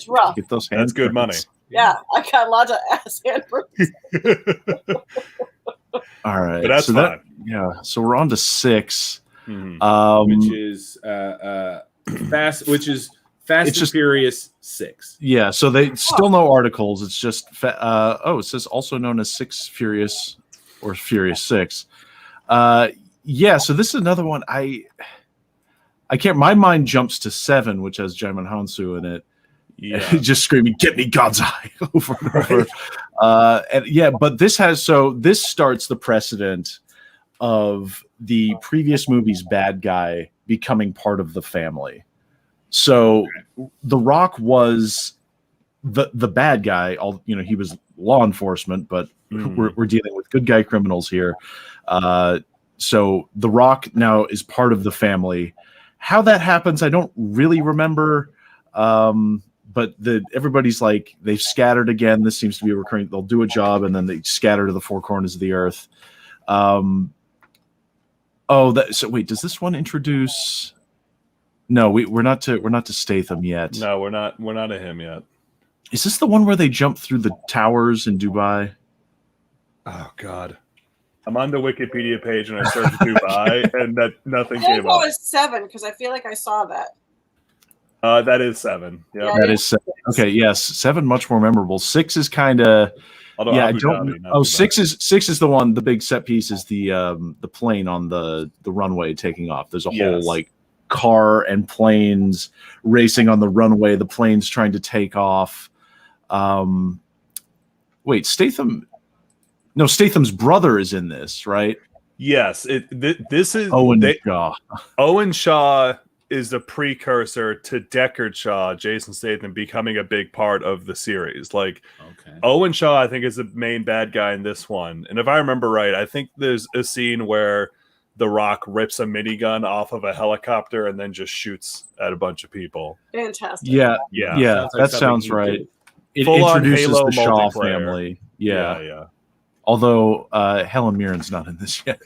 Speaker 3: rough.
Speaker 6: Get those
Speaker 5: That's good money.
Speaker 3: Yeah, I got lots of ass handprints.
Speaker 6: All right,
Speaker 5: but that's
Speaker 6: so
Speaker 5: fine.
Speaker 6: So we're on to 6,
Speaker 2: which is Fast and Furious 6.
Speaker 6: Yeah, so they still no articles. It's just it says also known as Furious or Furious 6. So this is another one I can't. My mind jumps to 7, which has Jaimin Hansu in it. Yeah, just screaming, "Get me God's eye!" over and over. But this starts the precedent of the previous movie's bad guy becoming part of the family. So The Rock was the bad guy. He was law enforcement, but we're dealing with good guy criminals here. So The Rock now is part of the family. How that happens, I don't really remember. But everybody's like, they've scattered again. This seems to be a recurring. They'll do a job and then they scatter to the four corners of the earth. So wait, does this one introduce? No, we're not to Statham yet.
Speaker 5: No, we're not to him yet.
Speaker 6: Is this the one where they jump through the towers in Dubai?
Speaker 5: Oh God. I'm on the Wikipedia page and I searched Dubai and nothing came up.
Speaker 3: I was 7 because I feel like I saw that.
Speaker 5: That is 7.
Speaker 3: Yeah,
Speaker 6: That is 7. Okay, yes, 7 much more memorable. 6 is kind of I don't. Oh, 6 is the one. The big set piece is the plane on the runway taking off. There's a whole like car and planes racing on the runway. The plane's trying to take off. Wait, Statham. No, Statham's brother is in this, right?
Speaker 5: Yes, this is
Speaker 6: Owen Shaw.
Speaker 5: Owen Shaw is the precursor to Deckard Shaw, Jason Statham, becoming a big part of the series. Like, Owen Shaw, I think, is the main bad guy in this one. And if I remember right, I think there's a scene where The Rock rips a minigun off of a helicopter and then just shoots at a bunch of people.
Speaker 3: Fantastic.
Speaker 6: Yeah.
Speaker 2: Sounds like
Speaker 6: That sounds right. It
Speaker 5: Full-on
Speaker 6: introduces
Speaker 5: Halo
Speaker 6: the Shaw
Speaker 5: multiplayer.
Speaker 6: family. Yeah.
Speaker 5: Although
Speaker 6: Although Helen Mirren's not in this yet.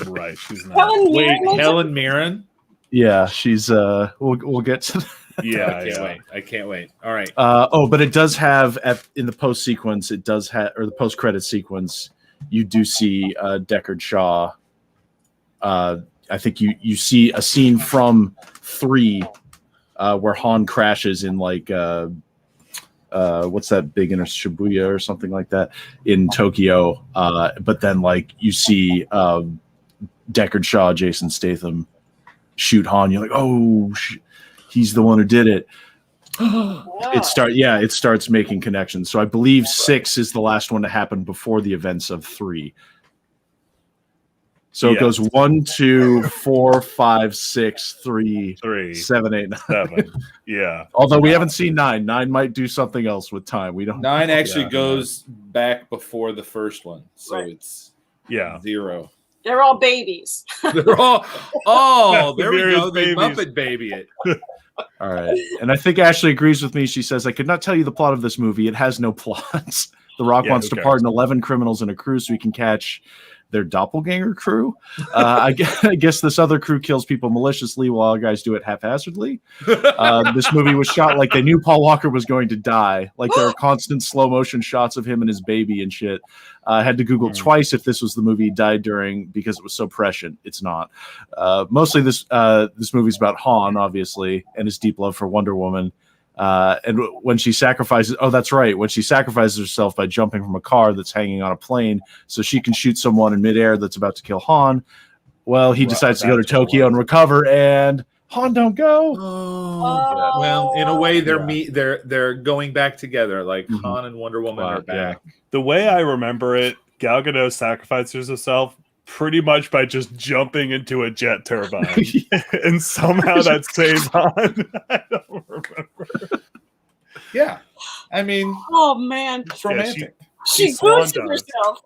Speaker 5: right, she's not.
Speaker 3: Helen
Speaker 2: Wait,
Speaker 3: Mirren?
Speaker 2: Helen Mirren?
Speaker 6: Yeah, she's we'll get to that.
Speaker 2: I can't wait. All right.
Speaker 6: But it does have in the post sequence, it does have, or the post credit sequence, you do see Deckard Shaw. I think you see a scene from 3 where Han crashes in like what's that big in Shibuya or something like that in Tokyo. But then like you see Deckard Shaw, Jason Statham shoot Han. You're like, oh, he's the one who did it. It starts making connections. So I believe 6 is the last one to happen before the events of 3. So it goes 1, 2, 4, 5, 6, 3, 7, 8, 9.
Speaker 5: 7. Yeah.
Speaker 6: Although we haven't seen 9. 9 might do something else with time. We don't.
Speaker 2: 9 actually goes back before the first one, so it's 0.
Speaker 3: They're all babies.
Speaker 2: They're all there we go. They Muppet baby it.
Speaker 6: All right. And I think Ashley agrees with me. She says, I could not tell you the plot of this movie. It has no plots. The Rock wants to pardon 11 criminals in a crew so he can catch their doppelganger crew. I guess this other crew kills people maliciously while other guys do it haphazardly. This movie was shot like they knew Paul Walker was going to die. Like there are constant slow motion shots of him and his baby and shit. I had to Google twice if this was the movie he died during because it was so prescient. It's not. Mostly this movie's about Han, obviously, and his deep love for Wonder Woman. And when she sacrifices, that's right. When she sacrifices herself by jumping from a car that's hanging on a plane so she can shoot someone in midair that's about to kill Han. Well, he decides to go to Tokyo and recover, and Han don't go.
Speaker 2: Well, in a way, they're going back together. Like Han and Wonder Woman are back.
Speaker 5: Yeah. The way I remember it, Gal Gadot sacrifices herself pretty much by just jumping into a jet turbine, and somehow that saves Han. I don't remember.
Speaker 2: Yeah, I mean,
Speaker 3: oh man,
Speaker 2: it's romantic.
Speaker 3: She boosted herself.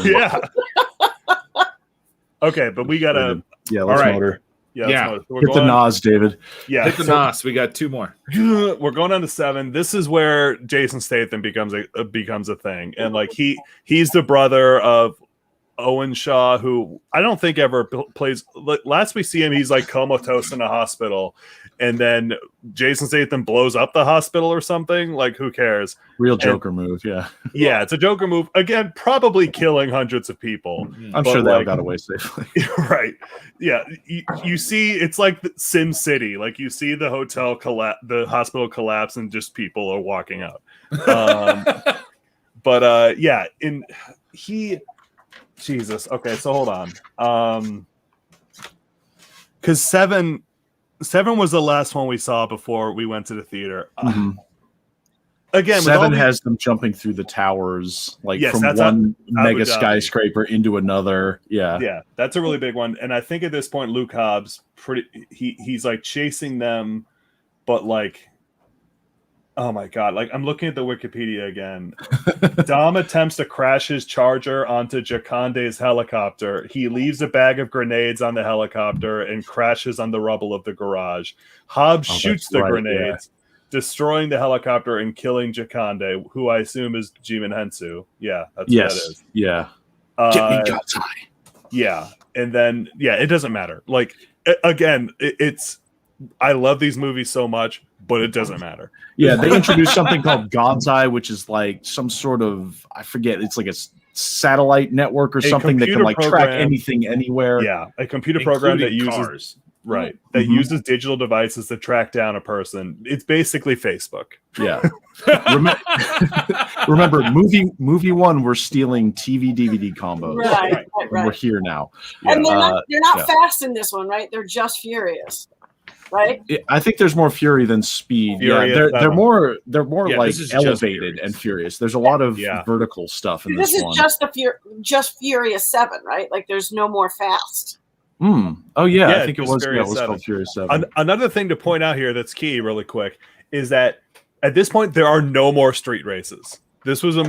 Speaker 5: Yeah. Okay, but we gotta.
Speaker 6: Let's motor.
Speaker 5: Yeah.
Speaker 6: Hit the NOS, David.
Speaker 5: Yeah,
Speaker 2: hit the NOS. We got 2 more.
Speaker 5: We're going on to 7. This is where Jason Statham becomes a thing, and like he's the brother of Owen Shaw, who I don't think ever plays. Last we see him, he's like comatose in a hospital, and then Jason Statham blows up the hospital or something. Like, who cares?
Speaker 6: Real Joker move, yeah.
Speaker 5: Yeah, it's a Joker move. Again, probably killing hundreds of people.
Speaker 6: I'm sure they all got away safely.
Speaker 5: Right. Yeah. You see, it's like Sim City. Like, you see the hotel the hospital collapse, and just people are walking out. Jesus. Okay, so hold on. Because 7 was the last one we saw before we went to the theater. Again,
Speaker 6: 7 has them jumping through the towers, like from one mega skyscraper into another. Yeah,
Speaker 5: that's a really big one. And I think at this point, Luke Hobbs he's like chasing them, but like Oh my god! Like I'm looking at the Wikipedia again. Dom attempts to crash his Charger onto Jaconde's helicopter. He leaves a bag of grenades on the helicopter and crashes on the rubble of the garage. Hobbs shoots the grenades, destroying the helicopter and killing Jaconde, who I assume is Jimin Hensu. Yeah, that's what that is.
Speaker 6: Yeah. Get me God's eye.
Speaker 5: Yeah, and then it doesn't matter. Like again, it's I love these movies so much, but it doesn't matter.
Speaker 6: Yeah, they introduced something called God's Eye, which is like some sort of, I forget, it's like a satellite network or something that can like track anything anywhere.
Speaker 5: Yeah, a computer program that uses
Speaker 2: cars.
Speaker 5: Right. That uses digital devices to track down a person. It's basically Facebook.
Speaker 6: Yeah. Remember, movie one, we're stealing TV DVD combos.
Speaker 3: Right.
Speaker 6: We're here now.
Speaker 3: And they're not fast in this one, right? They're just furious. Right?
Speaker 6: I think there's more fury than speed.
Speaker 5: Furious,
Speaker 6: they're more like elevated
Speaker 2: furious.
Speaker 6: and furious. There's a lot of vertical stuff in this one.
Speaker 3: This is just Furious 7, right? Like there's no more fast.
Speaker 6: Oh yeah, I think it was called Furious 7.
Speaker 5: Another thing to point out here that's key really quick is that at this point there are no more street races. This was a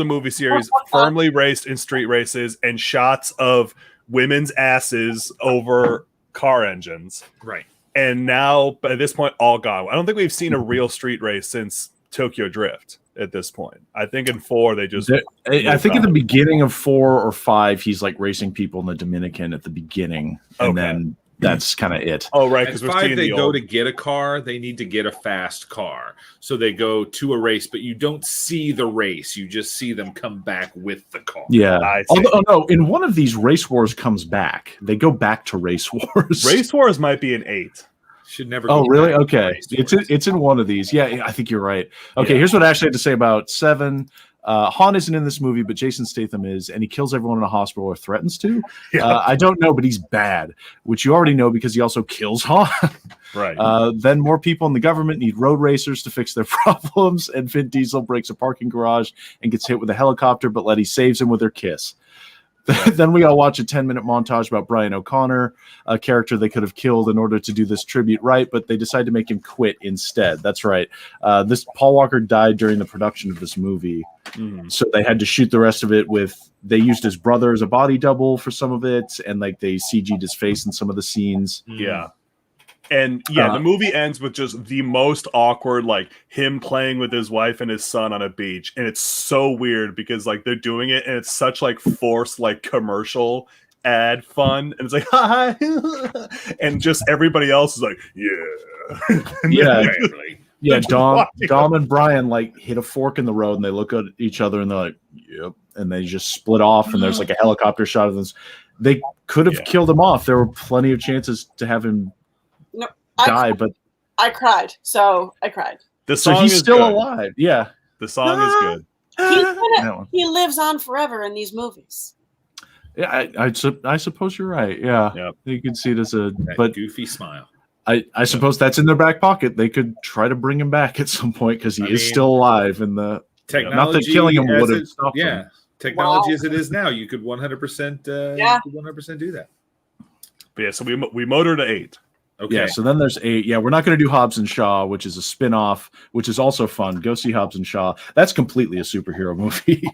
Speaker 5: movie series firmly raced in street races and shots of women's asses over car engines.
Speaker 2: Right.
Speaker 5: And now, at this point, all gone. I don't think we've seen a real street race since Tokyo Drift at this point. I think in 4, they just...
Speaker 6: I think at the beginning of 4 or 5, he's like racing people in the Dominican at the beginning. And then that's kind of it.
Speaker 5: Oh, right.
Speaker 2: At 5, they go to get a car. They need to get a fast car. So they go to a race, but you don't see the race. You just see them come back with the car.
Speaker 6: Yeah. No, in one of these, Race Wars comes back. They go back to Race Wars.
Speaker 5: Race Wars might be an 8.
Speaker 2: Should never.
Speaker 6: Oh, really? Okay. It's in one of these. Yeah, I think you're right. Okay, here's what I actually had to say about 7. Han isn't in this movie, but Jason Statham is, and he kills everyone in a hospital or threatens to. I don't know, but he's bad, which you already know because he also kills Han.
Speaker 5: Right.
Speaker 6: Then more people in the government need road racers to fix their problems, and Vin Diesel breaks a parking garage and gets hit with a helicopter, but Letty saves him with her kiss. Then we gotta watch a 10-minute montage about Brian O'Connor, a character they could have killed in order to do this tribute right, but they decided to make him quit instead. That's right. This Paul Walker died during the production of this movie, so they had to shoot the rest of it with. They used his brother as a body double for some of it, and like they CG'd his face in some of the scenes.
Speaker 5: Yeah. And the movie ends with just the most awkward, like him playing with his wife and his son on a beach. And it's so weird because like they're doing it and it's such like forced, like commercial ad fun. And it's like, hi. And just everybody else is like,
Speaker 6: yeah. Dom and Brian like hit a fork in the road and they look at each other and they're like, yep. And they just split off and there's like a helicopter shot of this. They could have killed him off. There were plenty of chances to have him but
Speaker 3: I cried. So I cried.
Speaker 5: So
Speaker 6: he's still alive. Yeah.
Speaker 5: The song is good.
Speaker 3: He lives on forever in these movies.
Speaker 6: Yeah, I suppose you're right. Yeah. You can see it as
Speaker 2: goofy smile.
Speaker 6: I suppose that's in their back pocket. They could try to bring him back at some point because he is still alive. And the
Speaker 2: technology,
Speaker 6: not that killing him would have stopped him.
Speaker 2: Technology as it is now, you could 100%. 100% do that.
Speaker 5: But so we motored to 8.
Speaker 6: Okay. Yeah, so then there's 8. Yeah, we're not going to do Hobbs and Shaw, which is a spin-off, which is also fun. Go see Hobbs and Shaw. That's completely a superhero movie,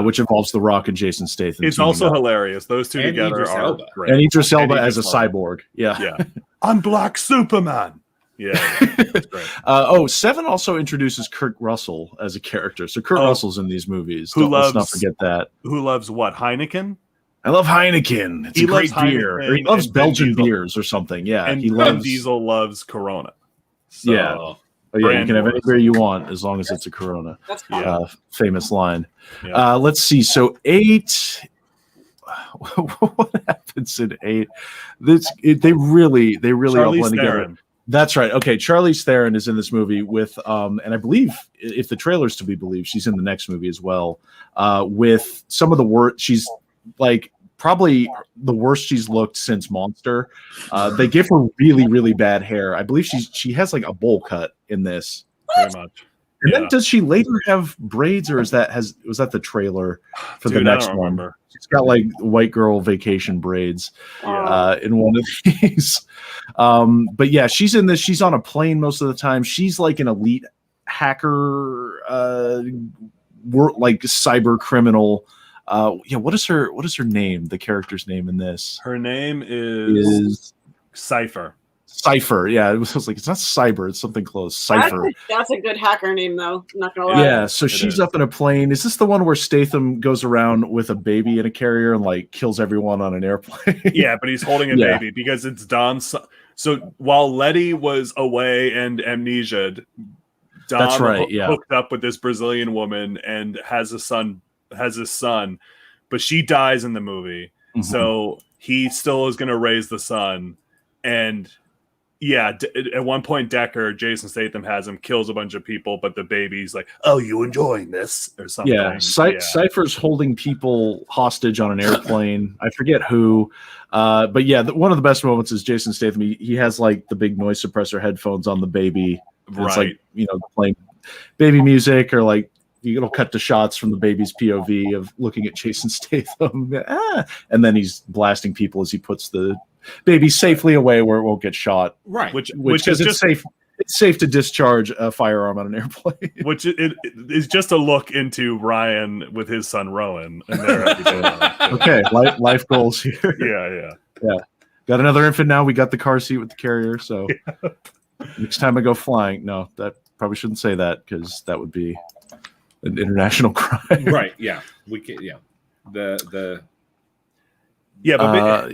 Speaker 6: which involves The Rock and Jason Statham.
Speaker 5: It's also hilarious. Those two together are great.
Speaker 6: And Idris Elba as a cyborg. Yeah.
Speaker 5: I'm Black Superman. Yeah. That's great.
Speaker 6: 7 also introduces Kurt Russell as a character. So Kurt Russell's in these movies. Let's not forget that.
Speaker 5: Who loves what? Heineken?
Speaker 6: I love Heineken. It's a great beer. Or he loves Belgian beers or something. Yeah.
Speaker 5: And Vin Diesel loves Corona.
Speaker 6: So, you can have any beer you want as long as it's a Corona.
Speaker 3: That's
Speaker 6: famous line. Yeah. Let's see. So 8. What happens in 8? They really all blend together. That's right. Okay, Charlize Theron is in this movie with, and I believe, if the trailer's to be believed, she's in the next movie as well. With some of the work, she's like probably the worst she's looked since Monster. They give her really, really bad hair. I believe she has like a bowl cut in this.
Speaker 5: Very much.
Speaker 6: And then does she later have braids, or was that the trailer for the next one? Remember. She's got like white girl vacation braids in one of these. But yeah, she's in this. She's on a plane most of the time. She's like an elite hacker, like cyber criminal. What is her name? The character's name in this?
Speaker 5: Her name is Cypher.
Speaker 6: Cypher, yeah. It was like, it's not cyber, it's something close. Cypher.
Speaker 3: That's a good hacker name, though. I'm not gonna lie.
Speaker 6: Yeah, so she's up in a plane. Is this the one where Statham goes around with a baby in a carrier and like kills everyone on an airplane?
Speaker 5: Yeah, but he's holding a baby because it's Dom's. So while Letty was away and amnesia'd, Dom hooked up with this Brazilian woman and has his son, but she dies in the movie. Mm-hmm. So he still is going to raise the son. And at one point, Jason Statham has him, kills a bunch of people, but the baby's like, "Oh, you enjoying this?" or something.
Speaker 6: Yeah, Cypher's holding people hostage on an airplane. I forget who. But yeah, one of the best moments is Jason Statham. He has like the big noise suppressor headphones on the baby. Right. It's like, playing baby music, or like it'll cut to shots from the baby's POV of looking at Jason Statham. And then he's blasting people as he puts the baby safely away where it won't get shot.
Speaker 2: Right.
Speaker 5: Which
Speaker 6: is just safe. It's safe to discharge a firearm on an airplane.
Speaker 5: Which it is just a look into Ryan with his son Rowan and their
Speaker 6: Okay, life goals here.
Speaker 5: Yeah.
Speaker 6: Got another infant now. We got the car seat with the carrier. So next time I go flying, no, that probably shouldn't say that because that would be an international crime.
Speaker 2: Right. Yeah. We can. Yeah. The.
Speaker 5: Yeah. But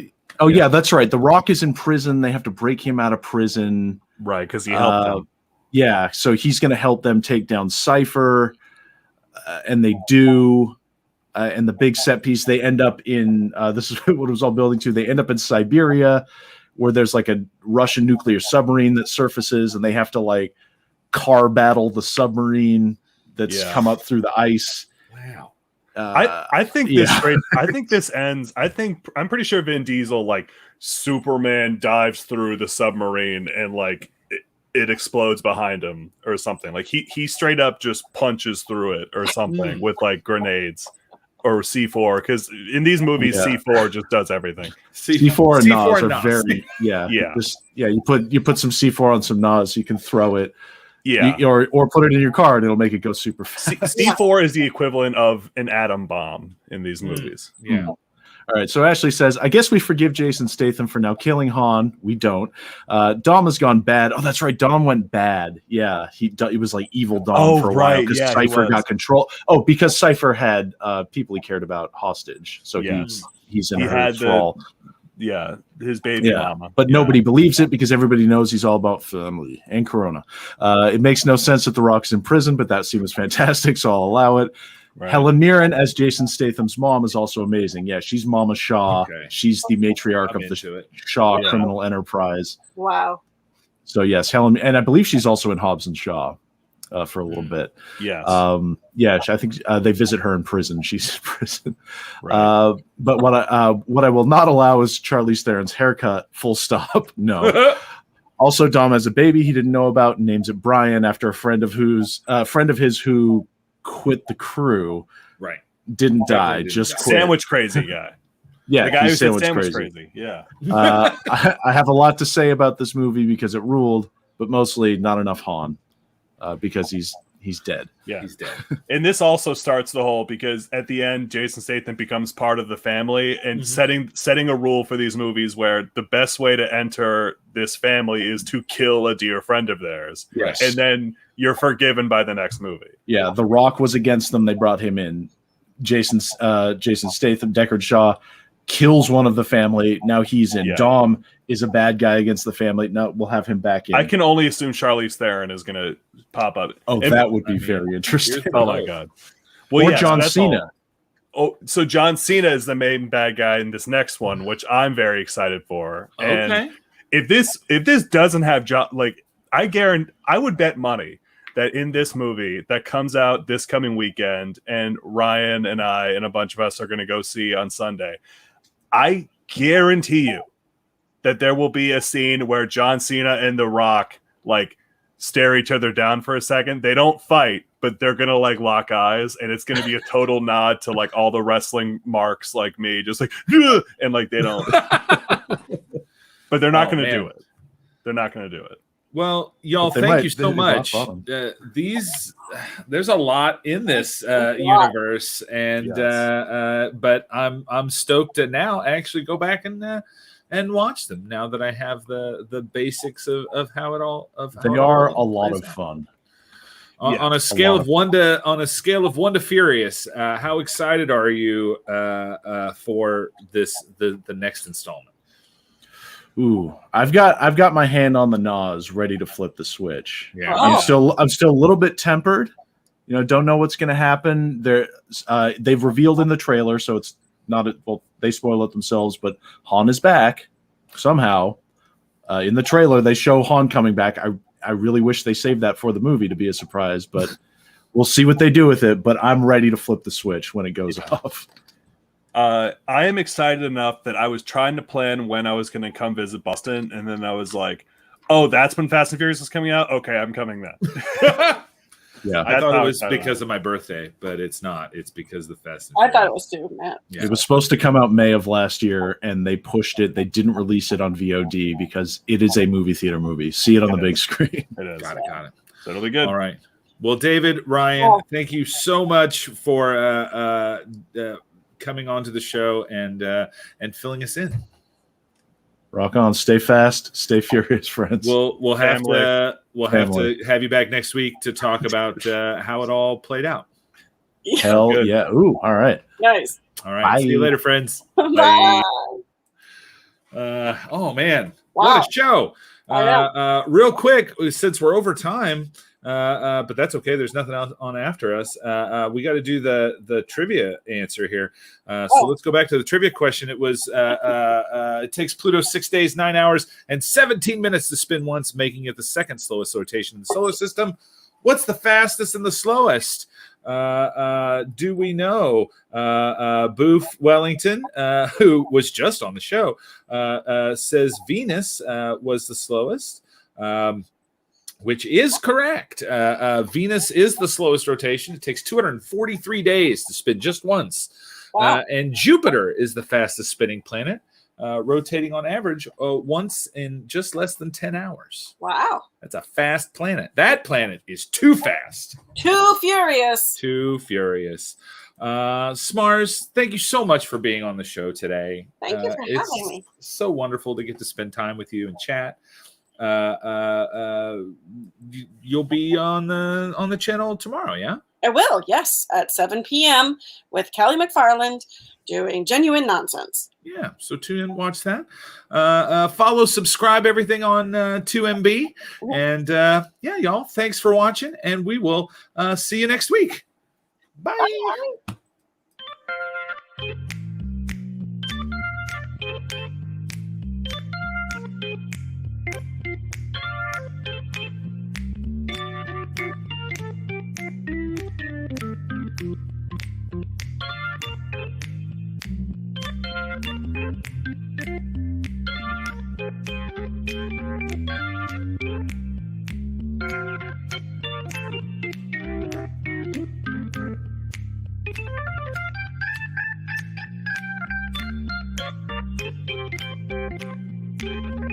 Speaker 6: yeah, that's right. The Rock is in prison. They have to break him out of prison.
Speaker 5: Right, because he helped them.
Speaker 6: Yeah, so he's going to help them take down Cypher, and they do. And the big set piece, they end up in, this is what it was all building to, they end up in Siberia, where there's like a Russian nuclear submarine that surfaces, and they have to like car battle the submarine that's come up through the ice.
Speaker 2: Wow.
Speaker 5: I think this I think this ends. I'm pretty sure Vin Diesel, like Superman, dives through the submarine and like it explodes behind him or something. Like he straight up just punches through it or something with like grenades or C4, because in these movies C4 just does everything.
Speaker 6: C4 and Nas are
Speaker 2: Nas.
Speaker 6: very you put some C4 on some Nas, you can throw it.
Speaker 5: Yeah,
Speaker 6: or put it in your car and it'll make it go super fast.
Speaker 5: C4 is the equivalent of an atom bomb in these movies.
Speaker 2: Yeah.
Speaker 6: All right. So Ashley says, I guess we forgive Jason Statham for now killing Han. We don't. Dom has gone bad. Oh, that's right. Dom went bad. Yeah. He was like evil Dom for a while because Cypher got control. Oh, because Cypher had people he cared about hostage. So he's in her thrall.
Speaker 5: His baby mama.
Speaker 6: But nobody believes it because everybody knows he's all about family and Corona. It makes no sense that The Rock's in prison, but that seems fantastic, so I'll allow it. Right. Helen Mirren as Jason Statham's mom is also amazing. Yeah, she's Mama Shaw. Okay. She's the matriarch of the Shaw criminal enterprise.
Speaker 3: Wow.
Speaker 6: So yes, Helen, and I believe she's also in Hobbs and Shaw for a little bit.
Speaker 5: Yes.
Speaker 6: I think they visit her in prison. She's in prison. Right. But what I will not allow is Charlize Theron's haircut. Full stop. No. Also, Dom has a baby he didn't know about and names it Brian after a friend of his who quit the crew.
Speaker 2: Right.
Speaker 6: Didn't die. Just quit.
Speaker 5: Sandwich crazy guy.
Speaker 6: Yeah,
Speaker 5: the guy who
Speaker 6: sandwich
Speaker 5: crazy. Yeah.
Speaker 6: I have a lot to say about this movie because it ruled, but mostly not enough Han. Because he's dead.
Speaker 5: Yeah,
Speaker 2: he's dead.
Speaker 5: And this also starts the whole, because at the end, Jason Statham becomes part of the family and setting a rule for these movies where the best way to enter this family is to kill a dear friend of theirs.
Speaker 6: Yes.
Speaker 5: And then you're forgiven by the next movie.
Speaker 6: Yeah, The Rock was against them. They brought him in. Jason Statham, Deckard Shaw, kills one of the family. Now he's in. Dom is a bad guy against the family. No, we'll have him back in.
Speaker 5: I can only assume Charlize Theron is going to pop up.
Speaker 6: Oh, that would be very interesting.
Speaker 5: Oh my god! Well,
Speaker 6: or John Cena.
Speaker 5: So John Cena is the main bad guy in this next one, which I'm very excited for. And if this doesn't have John, like I would bet money that in this movie that comes out this coming weekend, and Ryan and I and a bunch of us are going to go see on Sunday, I guarantee you that there will be a scene where John Cena and The Rock like stare each other down for a second. They don't fight, but they're gonna like lock eyes, and it's gonna be a total nod to like all the wrestling marks like me, just like and like they don't. But they're not gonna do it. They're not gonna do it.
Speaker 2: Well, y'all,
Speaker 6: But they
Speaker 2: thank
Speaker 6: might-
Speaker 2: you so
Speaker 6: they
Speaker 2: much.
Speaker 6: rock bottom.
Speaker 2: There's a lot in this universe, and
Speaker 5: Yes.
Speaker 2: but I'm stoked to now actually go back and watch them now that I have the basics of how it all
Speaker 6: They are a lot of fun.
Speaker 2: On a scale of 1 to furious, how excited are you for the next installment?
Speaker 6: Ooh, I've got my hand on the NOS, ready to flip the switch.
Speaker 2: Yeah.
Speaker 3: Oh.
Speaker 6: I'm still a little bit tempered. Don't know what's going to happen. They've revealed in the trailer, so it's not well. They spoil it themselves, but Han is back somehow. In the trailer, they show Han coming back. I really wish they saved that for the movie to be a surprise, but we'll see what they do with it. But I'm ready to flip the switch when it goes off.
Speaker 5: I am excited enough that I was trying to plan when I was going to come visit Boston, and then I was like, "Oh, that's when Fast and Furious is coming out. Okay, I'm coming then."
Speaker 6: Yeah,
Speaker 2: I thought it was because of my birthday, but it's not. It's because of the Fast.
Speaker 3: I thought it was too, Matt.
Speaker 2: Yeah.
Speaker 6: It was supposed to come out May of last year, and they pushed it. They didn't release it on VOD because it is a movie theater movie. See it on the big screen.
Speaker 5: It is.
Speaker 2: Got it.
Speaker 5: So it'll be good.
Speaker 2: All right. Well, David, Ryan, thank you so much for coming on to the show and filling us in.
Speaker 6: Rock on. Stay fast. Stay furious, friends.
Speaker 2: We'll have
Speaker 6: Family.
Speaker 2: to have you back next week to talk about how it all played out.
Speaker 6: Hell
Speaker 2: Good.
Speaker 6: yeah. Ooh, all right.
Speaker 3: Nice.
Speaker 2: All right.
Speaker 6: Bye.
Speaker 2: See you later, friends.
Speaker 3: Bye.
Speaker 2: Oh man,
Speaker 3: Wow.
Speaker 2: what a show!
Speaker 3: I know.
Speaker 2: Real quick, since we're over time, but that's okay. There's nothing else on after us. We got to do the trivia answer here. So let's go back to the trivia question. It was it takes Pluto 6 days, 9 hours, and 17 minutes to spin once, making it the second slowest rotation in the solar system. What's the fastest and the slowest? Do we know? Boof Wellington, who was just on the show, says Venus was the slowest, which is correct. Venus is the slowest rotation. It takes 243 days to spin just once.
Speaker 3: Wow.
Speaker 2: And Jupiter is the fastest spinning planet, rotating on average once in just less than 10 hours.
Speaker 3: Wow.
Speaker 2: That's a fast planet. That planet is too fast.
Speaker 3: Too furious.
Speaker 2: Too furious. Smarz, thank you so much for being on the show today.
Speaker 3: Thank you for having me.
Speaker 2: So wonderful to get to spend time with you and chat. You'll be on the channel tomorrow, yeah?
Speaker 3: I will, yes, at 7 p.m. with Kelly McFarland doing Genuine Nonsense.
Speaker 2: Yeah, so tune in, watch that. Follow, subscribe, everything on 2MB. And yeah, y'all, thanks for watching, and we will see you next week. Bye.
Speaker 3: Bye.